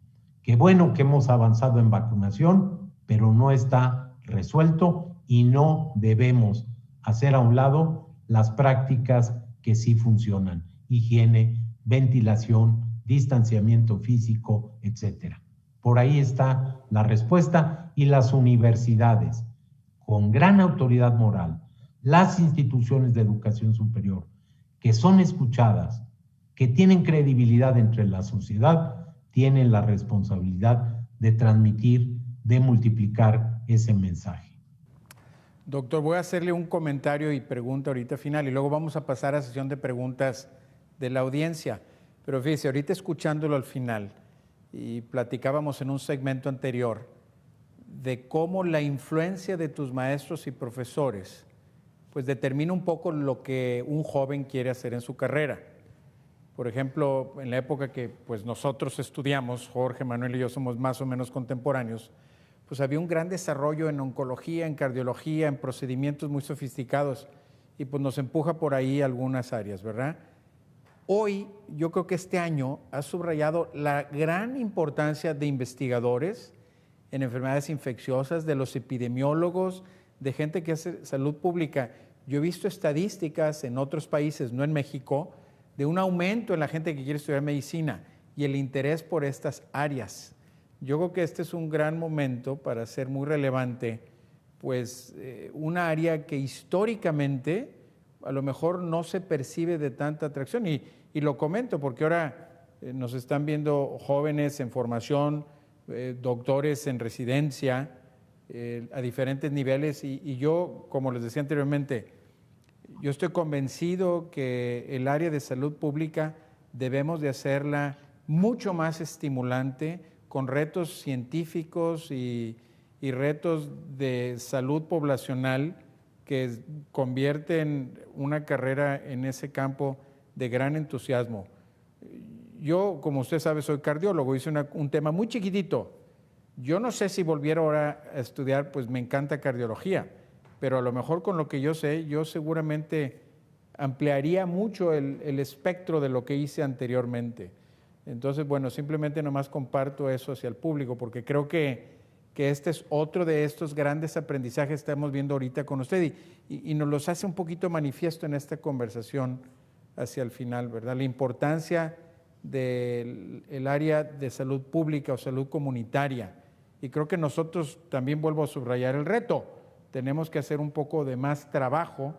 Qué bueno que hemos avanzado en vacunación, pero no está resuelto y no debemos hacer a un lado las prácticas que sí funcionan: higiene, ventilación, distanciamiento físico, etcétera. Por ahí está la respuesta, y las universidades, con gran autoridad moral, las instituciones de educación superior, que son escuchadas, que tienen credibilidad entre la sociedad, tienen la responsabilidad de transmitir, de multiplicar ese mensaje. Doctor, voy a hacerle un comentario y pregunta ahorita final y luego vamos a pasar a sesión de preguntas de la audiencia. Pero fíjese, ahorita escuchándolo al final, y platicábamos en un segmento anterior de cómo la influencia de tus maestros y profesores pues determina un poco lo que un joven quiere hacer en su carrera. Por ejemplo, en la época que pues nosotros estudiamos, Jorge, Manuel y yo somos más o menos contemporáneos, pues había un gran desarrollo en oncología, en cardiología, en procedimientos muy sofisticados, y pues nos empuja por ahí algunas áreas, ¿verdad? Hoy, yo creo que este año ha subrayado la gran importancia de investigadores en enfermedades infecciosas, de los epidemiólogos, de gente que hace salud pública. Yo he visto estadísticas en otros países, no en México, de un aumento en la gente que quiere estudiar medicina y el interés por estas áreas. Yo creo que este es un gran momento para ser muy relevante, pues una área que históricamente a lo mejor no se percibe de tanta atracción, y lo comento porque ahora nos están viendo jóvenes en formación, doctores en residencia, a diferentes niveles, y yo, como les decía anteriormente, yo estoy convencido que el área de salud pública debemos de hacerla mucho más estimulante, con retos científicos y retos de salud poblacional que convierten una carrera en ese campo de gran entusiasmo. Yo, como usted sabe, soy cardiólogo, hice un tema muy chiquitito. Yo no sé si volviera ahora a estudiar, pues me encanta cardiología, pero a lo mejor con lo que yo sé, yo seguramente ampliaría mucho el espectro de lo que hice anteriormente. Entonces, bueno, simplemente nomás comparto eso hacia el público, porque creo que este es otro de estos grandes aprendizajes que estamos viendo ahorita con usted, y nos los hace un poquito manifiesto en esta conversación hacia el final, ¿verdad? La importancia del área de salud pública o salud comunitaria. Y creo que nosotros, también vuelvo a subrayar el reto, tenemos que hacer un poco de más trabajo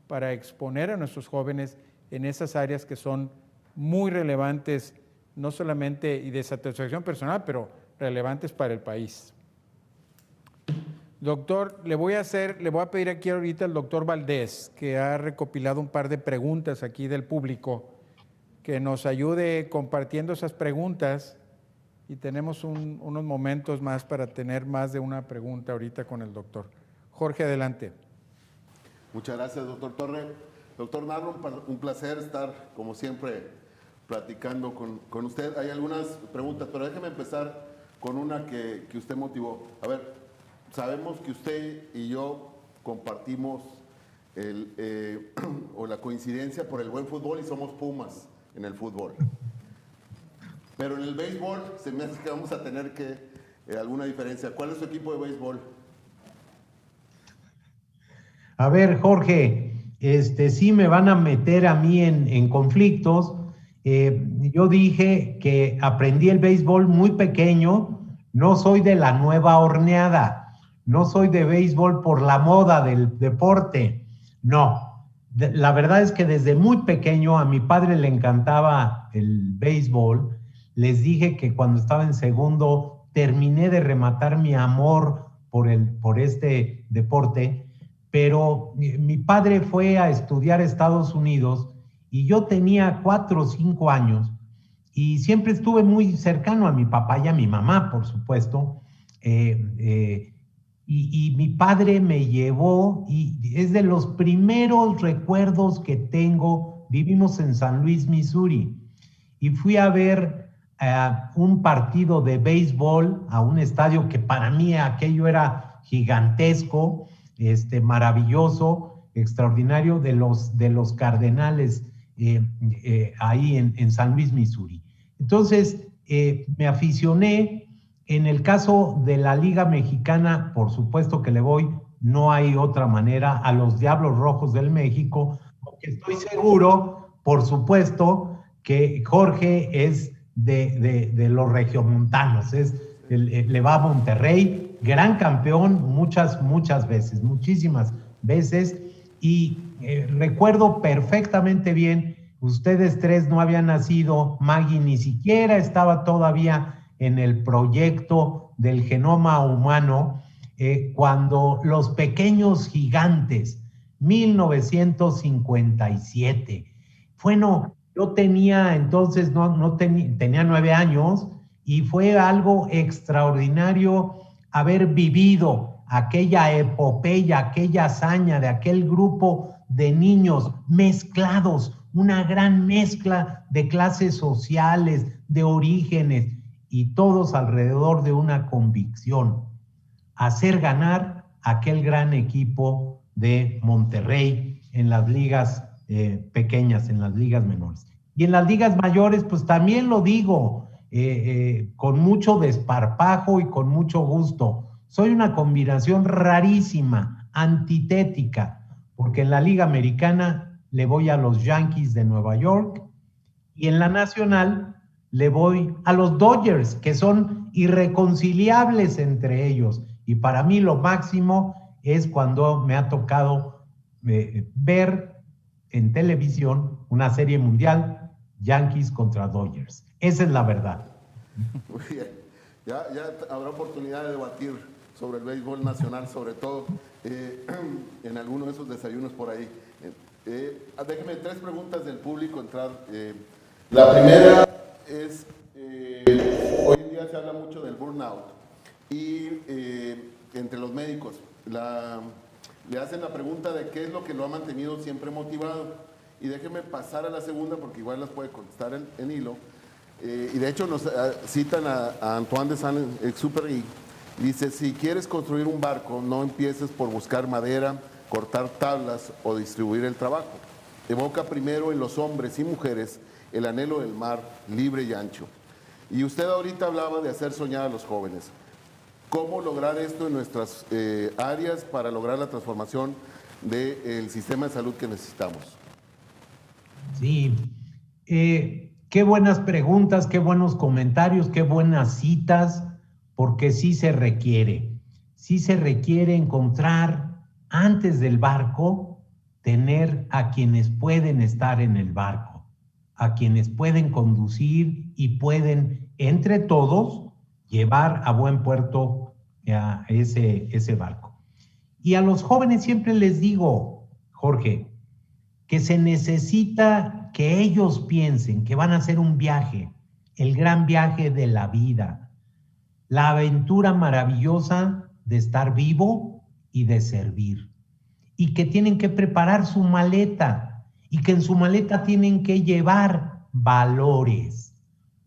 para exponer a nuestros jóvenes en esas áreas que son muy relevantes, no solamente y de satisfacción personal, pero relevantes para el país. Doctor, le voy a pedir aquí ahorita al doctor Valdés, que ha recopilado un par de preguntas aquí del público, que nos ayude compartiendo esas preguntas, y tenemos unos momentos más para tener más de una pregunta ahorita con el doctor. Jorge, adelante. Muchas gracias, doctor Torre. Doctor Narro, un placer estar, como siempre, platicando con usted. Hay algunas preguntas, pero déjeme empezar con una que usted motivó. A ver, sabemos que usted y yo compartimos la coincidencia por el buen fútbol y somos Pumas en el fútbol. Pero en el béisbol se me hace que vamos a tener alguna diferencia. ¿Cuál es su equipo de béisbol? A ver, Jorge, sí me van a meter a mí en conflictos. Yo dije que aprendí el béisbol muy pequeño, no soy de la nueva horneada, no soy de béisbol por la moda del deporte, no. La verdad es que desde muy pequeño a mi padre le encantaba el béisbol. Les dije que cuando estaba en segundo terminé de rematar mi amor por este deporte, pero mi padre fue a estudiar a Estados Unidos y yo tenía 4 o 5 años y siempre estuve muy cercano a mi papá y a mi mamá, por supuesto, y mi padre me llevó, y es de los primeros recuerdos que tengo. Vivimos en San Luis, Missouri, y fui a ver un partido de béisbol a un estadio que para mí aquello era gigantesco, maravilloso, extraordinario, de los Cardenales ahí en San Luis, Missouri. Entonces, me aficioné. En el caso de la Liga Mexicana, por supuesto que le voy, no hay otra manera, a los Diablos Rojos del México, porque estoy seguro, por supuesto, que Jorge es de los regiomontanos, le va a Monterrey, gran campeón muchas veces, muchísimas veces, y recuerdo perfectamente bien, ustedes tres no habían nacido, Maggie ni siquiera estaba todavía en el proyecto del genoma humano, cuando Los Pequeños Gigantes, 1957. Bueno, yo tenía entonces, tenía 9 años, y fue algo extraordinario haber vivido aquella epopeya, aquella hazaña de aquel grupo de niños mezclados, una gran mezcla de clases sociales, de orígenes, y todos alrededor de una convicción: hacer ganar aquel gran equipo de Monterrey en las ligas pequeñas, en las ligas menores. Y en las ligas mayores, pues también lo digo, con mucho desparpajo y con mucho gusto. Soy una combinación rarísima, antitética, porque en la Liga Americana le voy a los Yankees de Nueva York, y en la Nacional le voy a los Dodgers, que son irreconciliables entre ellos. Y para mí lo máximo es cuando me ha tocado ver en televisión una serie mundial, Yankees contra Dodgers. Esa es la verdad. Muy bien. Ya habrá oportunidad de debatir sobre el béisbol nacional, sobre todo en alguno de esos desayunos por ahí. Déjenme 3 preguntas del público entrar. La primera es, hoy en día se habla mucho del burnout y entre los médicos le hacen la pregunta de qué es lo que lo ha mantenido siempre motivado. Y déjenme pasar a la segunda porque igual las puede contestar en hilo. Y de hecho nos citan a Antoine de Saint-Exupéry. Dice: si quieres construir un barco, no empieces por buscar madera, cortar tablas o distribuir el trabajo. Evoca primero en los hombres y mujeres el anhelo del mar libre y ancho. Y usted ahorita hablaba de hacer soñar a los jóvenes. ¿Cómo lograr esto en nuestras áreas para lograr la transformación del sistema de salud que necesitamos? Sí, qué buenas preguntas, qué buenos comentarios, qué buenas citas, porque sí se requiere encontrar antes del barco, tener a quienes pueden estar en el barco, a quienes pueden conducir y pueden, entre todos, llevar a buen puerto a ese barco. Y a los jóvenes siempre les digo, Jorge, que se necesita que ellos piensen que van a hacer un viaje, el gran viaje de la vida, la aventura maravillosa de estar vivo y de servir, y que tienen que preparar su maleta, y que en su maleta tienen que llevar valores.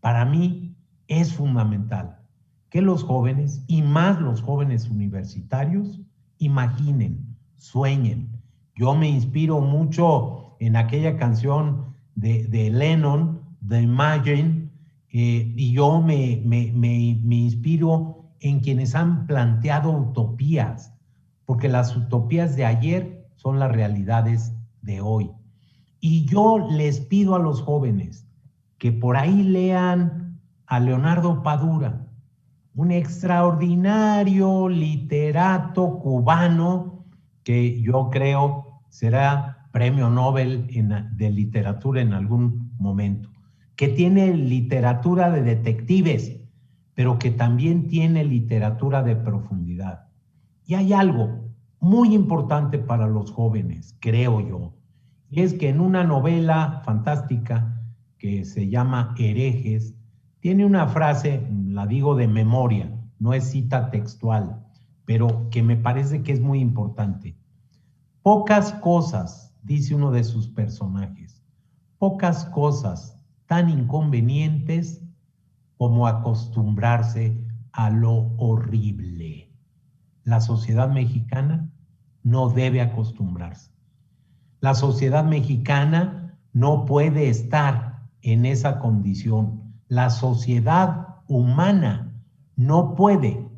Para mí es fundamental que los jóvenes, y más los jóvenes universitarios, imaginen, sueñen. Yo me inspiro mucho en aquella canción de Lennon, de Imagine, y yo me inspiro en quienes han planteado utopías, porque las utopías de ayer son las realidades de hoy. Y yo les pido a los jóvenes que por ahí lean a Leonardo Padura, un extraordinario literato cubano que yo creo será premio Nobel de literatura en algún momento, que tiene literatura de detectives, pero que también tiene literatura de profundidad. Y hay algo muy importante para los jóvenes, creo yo, y es que en una novela fantástica que se llama Herejes, tiene una frase, la digo de memoria, no es cita textual, pero que me parece que es muy importante. Pocas cosas, dice uno de sus personajes, pocas cosas tan inconvenientes como acostumbrarse a lo horrible. La sociedad mexicana no debe acostumbrarse. La sociedad mexicana no puede estar en esa condición. La sociedad humana no puede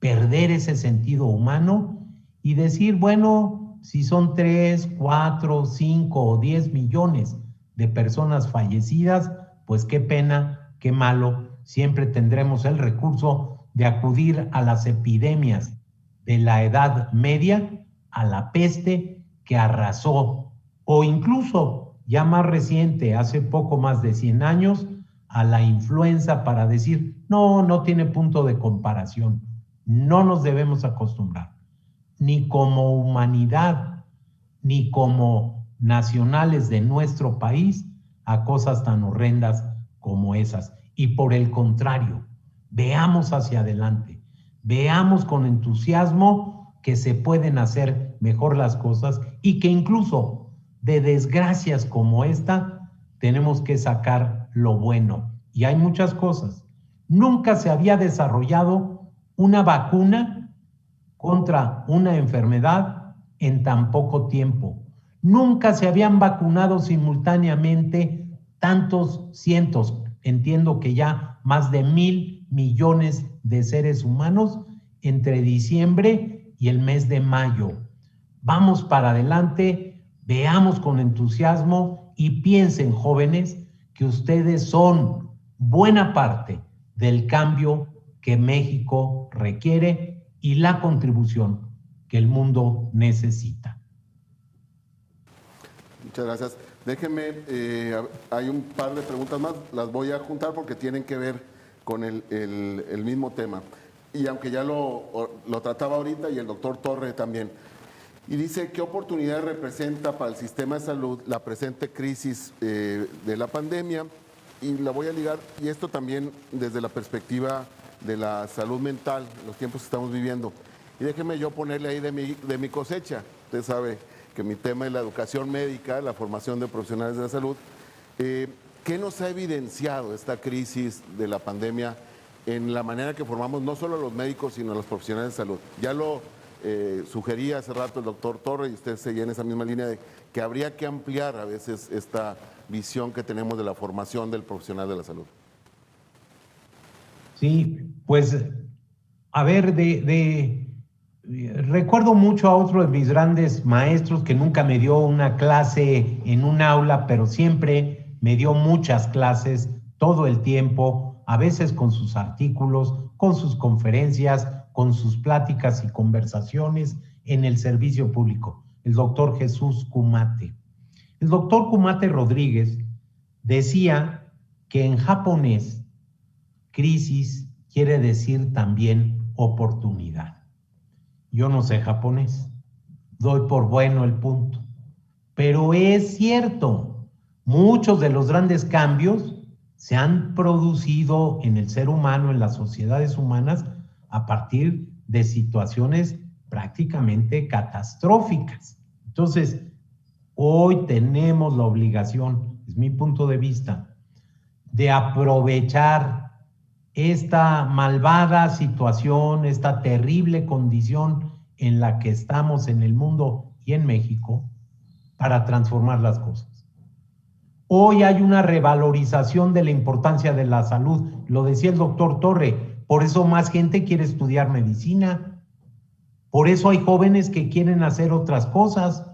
perder ese sentido humano y decir, bueno, si son 3, 4, 5 o 10 millones de personas fallecidas, pues qué pena, qué malo, siempre tendremos el recurso de acudir a las epidemias de la Edad Media, a la peste que arrasó, o incluso ya más reciente, hace poco más de 100 años, a la influenza, para decir, no tiene punto de comparación. No nos debemos acostumbrar, ni como humanidad, ni como nacionales de nuestro país, a cosas tan horrendas como esas. Y por el contrario, veamos hacia adelante, veamos con entusiasmo que se pueden hacer mejor las cosas y que incluso de desgracias como esta tenemos que sacar lo bueno. Y hay muchas cosas. Nunca se había desarrollado una vacuna contra una enfermedad en tan poco tiempo. Nunca se habían vacunado simultáneamente tantos cientos, entiendo que ya más de 1,000 millones de seres humanos entre diciembre y el mes de mayo. Vamos para adelante, veamos con entusiasmo y piensen, jóvenes, que ustedes son buena parte del cambio que México requiere y la contribución que el mundo necesita. Muchas gracias. Déjenme, hay un par de preguntas más, las voy a juntar porque tienen que ver con el mismo tema. Y aunque ya lo trataba ahorita y el doctor Torre también. Y dice, ¿qué oportunidad representa para el sistema de salud la presente crisis de la pandemia? Y la voy a ligar, y esto también desde la perspectiva de la salud mental, los tiempos que estamos viviendo. Y déjeme yo ponerle ahí de mi cosecha. Usted sabe que mi tema es la educación médica, la formación de profesionales de la salud. ¿Qué nos ha evidenciado esta crisis de la pandemia en la manera que formamos no solo a los médicos, sino a los profesionales de salud? Ya lo sugería hace rato el doctor Torre, y usted seguía en esa misma línea de que habría que ampliar a veces esta visión que tenemos de la formación del profesional de la salud. Sí, pues, a ver, recuerdo mucho a otro de mis grandes maestros que nunca me dio una clase en un aula, pero siempre me dio muchas clases todo el tiempo, a veces con sus artículos, con sus conferencias, con sus pláticas y conversaciones en el servicio público, el doctor Jesús Kumate. El doctor Kumate Rodríguez decía que en japonés crisis quiere decir también oportunidad. Yo no sé japonés, doy por bueno el punto, pero es cierto, muchos de los grandes cambios se han producido en el ser humano, en las sociedades humanas, a partir de situaciones prácticamente catastróficas. Entonces, hoy tenemos la obligación, es mi punto de vista, de aprovechar esta malvada situación, esta terrible condición en la que estamos en el mundo y en México para transformar las cosas. Hoy hay una revalorización de la importancia de la salud, lo decía el doctor Torre, por eso más gente quiere estudiar medicina, por eso hay jóvenes que quieren hacer otras cosas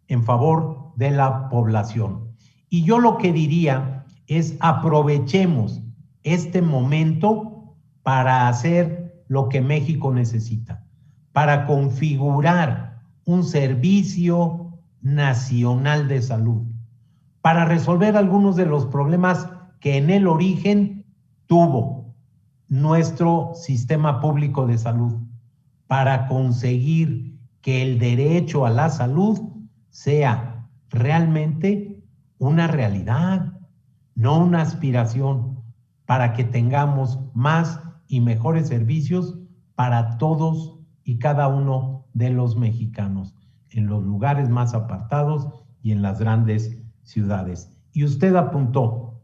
en favor de la población. Y yo lo que diría es aprovechemos este momento para hacer lo que México necesita, para configurar un servicio nacional de salud, para resolver algunos de los problemas que en el origen tuvo nuestro sistema público de salud, para conseguir que el derecho a la salud sea realmente una realidad, no una aspiración, para que tengamos más y mejores servicios para todos y cada uno de los mexicanos, en los lugares más apartados y en las grandes ciudades. Y usted apuntó,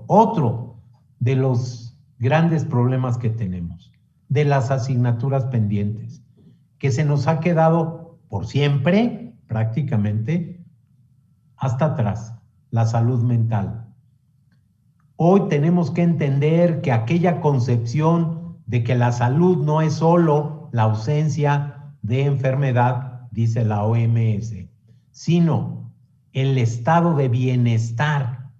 otro de los grandes problemas que tenemos, de las asignaturas pendientes, que se nos ha quedado por siempre, prácticamente, hasta atrás, la salud mental. Hoy tenemos que entender que aquella concepción de que la salud no es solo la ausencia de enfermedad, dice la OMS, sino el estado de bienestar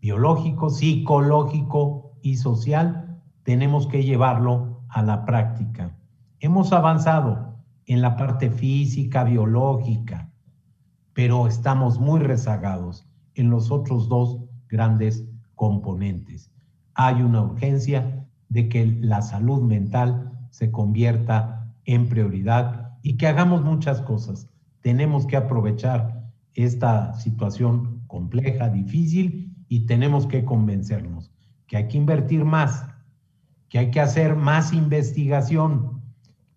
biológico, psicológico y social, tenemos que llevarlo a la práctica. Hemos avanzado en la parte física, biológica, pero estamos muy rezagados en los otros dos grandes componentes. Hay una urgencia de que la salud mental se convierta en prioridad y que hagamos muchas cosas. Tenemos que aprovechar esta situación compleja, difícil, y tenemos que convencernos que hay que invertir más, que hay que hacer más investigación,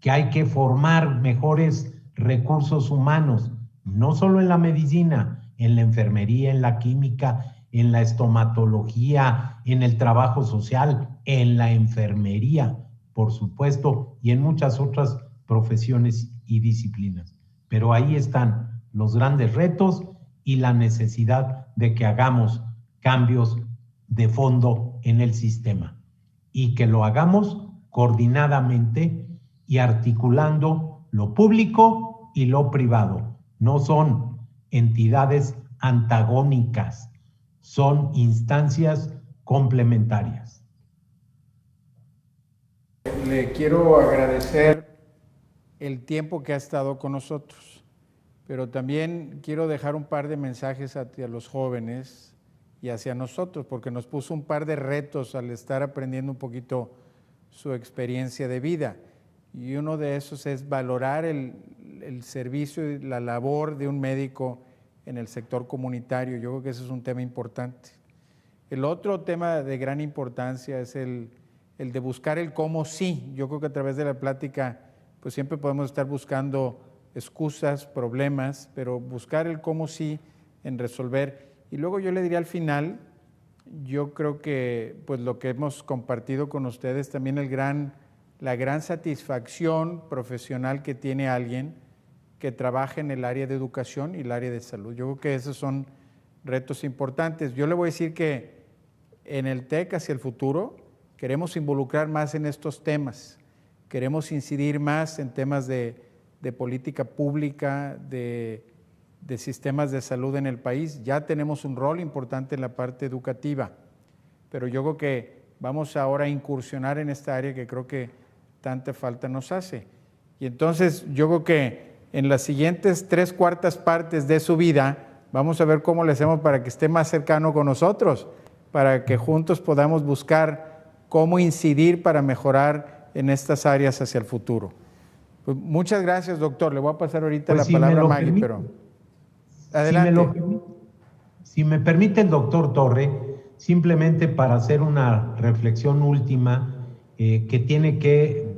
que hay que formar mejores recursos humanos, no solo en la medicina, en la enfermería, en la química, en la estomatología, en el trabajo social, en la enfermería, por supuesto, y en muchas otras profesiones y disciplinas. Pero ahí están los grandes retos y la necesidad de que hagamos cambios de fondo en el sistema y que lo hagamos coordinadamente y articulando lo público y lo privado. No son entidades antagónicas, son instancias complementarias. Le quiero agradecer el tiempo que ha estado con nosotros, pero también quiero dejar un par de mensajes hacia los jóvenes y hacia nosotros, porque nos puso un par de retos al estar aprendiendo un poquito su experiencia de vida. Y uno de esos es valorar el servicio y la labor de un médico en el sector comunitario. Yo creo que ese es un tema importante. El otro tema de gran importancia es el de buscar el cómo sí. Yo creo que a través de la plática pues siempre podemos estar buscando excusas, problemas, pero buscar el cómo sí en resolver. Y luego yo le diría al final, yo creo que pues lo que hemos compartido con ustedes, también la gran satisfacción profesional que tiene alguien que trabaja en el área de educación y el área de salud. Yo creo que esos son retos importantes. Yo le voy a decir que en el TEC hacia el futuro queremos involucrar más en estos temas, queremos incidir más en temas de política pública, de sistemas de salud en el país. Ya tenemos un rol importante en la parte educativa, pero yo creo que vamos ahora a incursionar en esta área que creo que tanta falta nos hace. Y entonces yo creo que en las siguientes 3/4 partes de su vida vamos a ver cómo le hacemos para que esté más cercano con nosotros, para que juntos podamos buscar cómo incidir para mejorar en estas áreas hacia el futuro. Pues muchas gracias, doctor. Le voy a pasar ahorita la palabra a Maggie, pero adelante. Si me permite el doctor Torre, simplemente para hacer una reflexión última que tiene que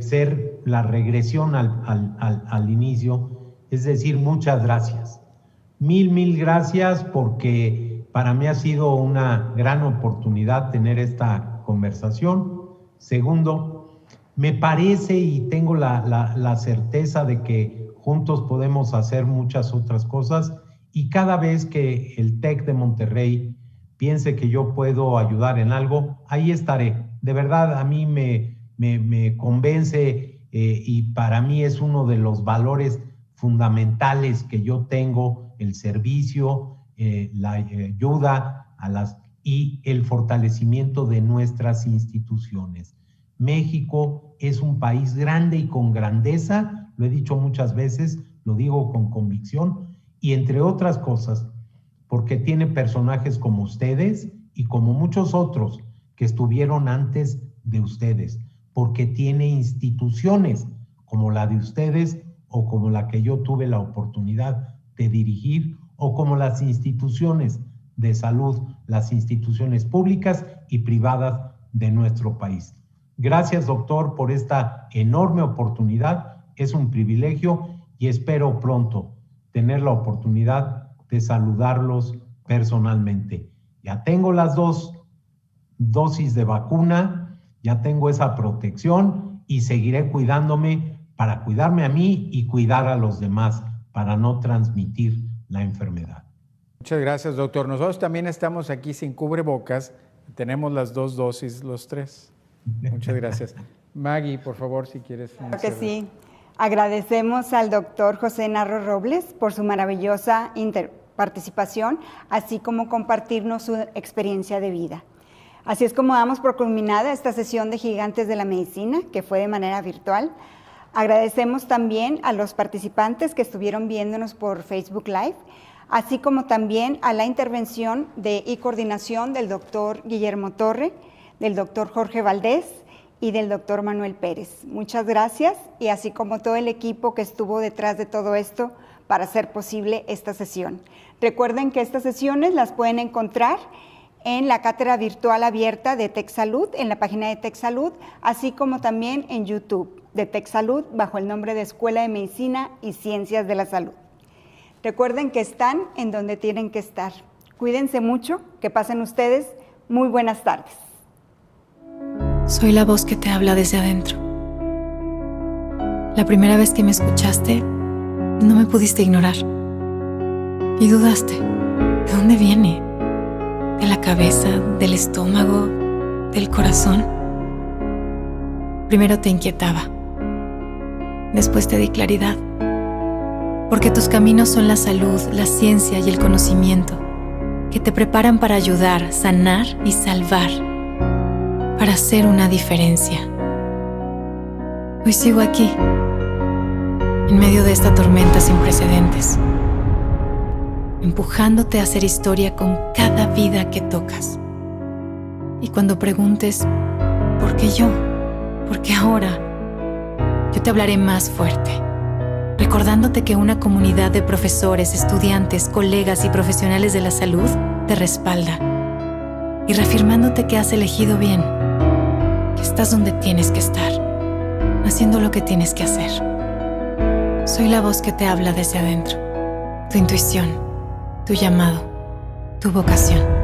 ser la regresión al inicio, es decir, muchas gracias. Mil gracias, porque para mí ha sido una gran oportunidad tener esta conversación. Segundo, me parece y tengo la certeza de que juntos podemos hacer muchas otras cosas, y cada vez que el TEC de Monterrey piense que yo puedo ayudar en algo, ahí estaré. De verdad, a mí me convence y para mí es uno de los valores fundamentales que yo tengo, el servicio, la ayuda y el fortalecimiento de nuestras instituciones. México es un país grande y con grandeza, lo he dicho muchas veces, lo digo con convicción, y entre otras cosas, porque tiene personajes como ustedes y como muchos otros que estuvieron antes de ustedes, porque tiene instituciones como la de ustedes o como la que yo tuve la oportunidad de dirigir, o como las instituciones de salud, las instituciones públicas y privadas de nuestro país. Gracias, doctor, por esta enorme oportunidad. Es un privilegio y espero pronto tener la oportunidad de saludarlos personalmente. Ya tengo las 2 dosis de vacuna, ya tengo esa protección y seguiré cuidándome para cuidarme a mí y cuidar a los demás, para no transmitir la enfermedad. Muchas gracias, doctor. Nosotros también estamos aquí sin cubrebocas. Tenemos las 2 dosis, los 3. Muchas gracias. Maggie, por favor, si quieres. Claro que sí. Agradecemos al doctor José Narro Robles por su maravillosa participación, así como compartirnos su experiencia de vida. Así es como damos por culminada esta sesión de Gigantes de la Medicina, que fue de manera virtual. Agradecemos también a los participantes que estuvieron viéndonos por Facebook Live, así como también a la intervención y coordinación del doctor Guillermo Torre, del doctor Jorge Valdés y del doctor Manuel Pérez. Muchas gracias, y así como todo el equipo que estuvo detrás de todo esto para hacer posible esta sesión. Recuerden que estas sesiones las pueden encontrar en la cátedra virtual abierta de TechSalud, en la página de TechSalud, así como también en YouTube de TechSalud bajo el nombre de Escuela de Medicina y Ciencias de la Salud. Recuerden que están en donde tienen que estar. Cuídense mucho, que pasen ustedes muy buenas tardes. Soy la voz que te habla desde adentro. La primera vez que me escuchaste, no me pudiste ignorar. Y dudaste, ¿de dónde viene? ¿De la cabeza, del estómago, del corazón? Primero te inquietaba. Después te di claridad. Porque tus caminos son la salud, la ciencia y el conocimiento, que te preparan para ayudar, sanar y salvar, para hacer una diferencia. Hoy sigo aquí, en medio de esta tormenta sin precedentes, empujándote a hacer historia con cada vida que tocas. Y cuando preguntes, ¿por qué yo? ¿Por qué ahora? Yo te hablaré más fuerte, recordándote que una comunidad de profesores, estudiantes, colegas y profesionales de la salud te respalda, y reafirmándote que has elegido bien, que estás donde tienes que estar, haciendo lo que tienes que hacer. Soy la voz que te habla desde adentro, tu intuición, tu llamado, tu vocación.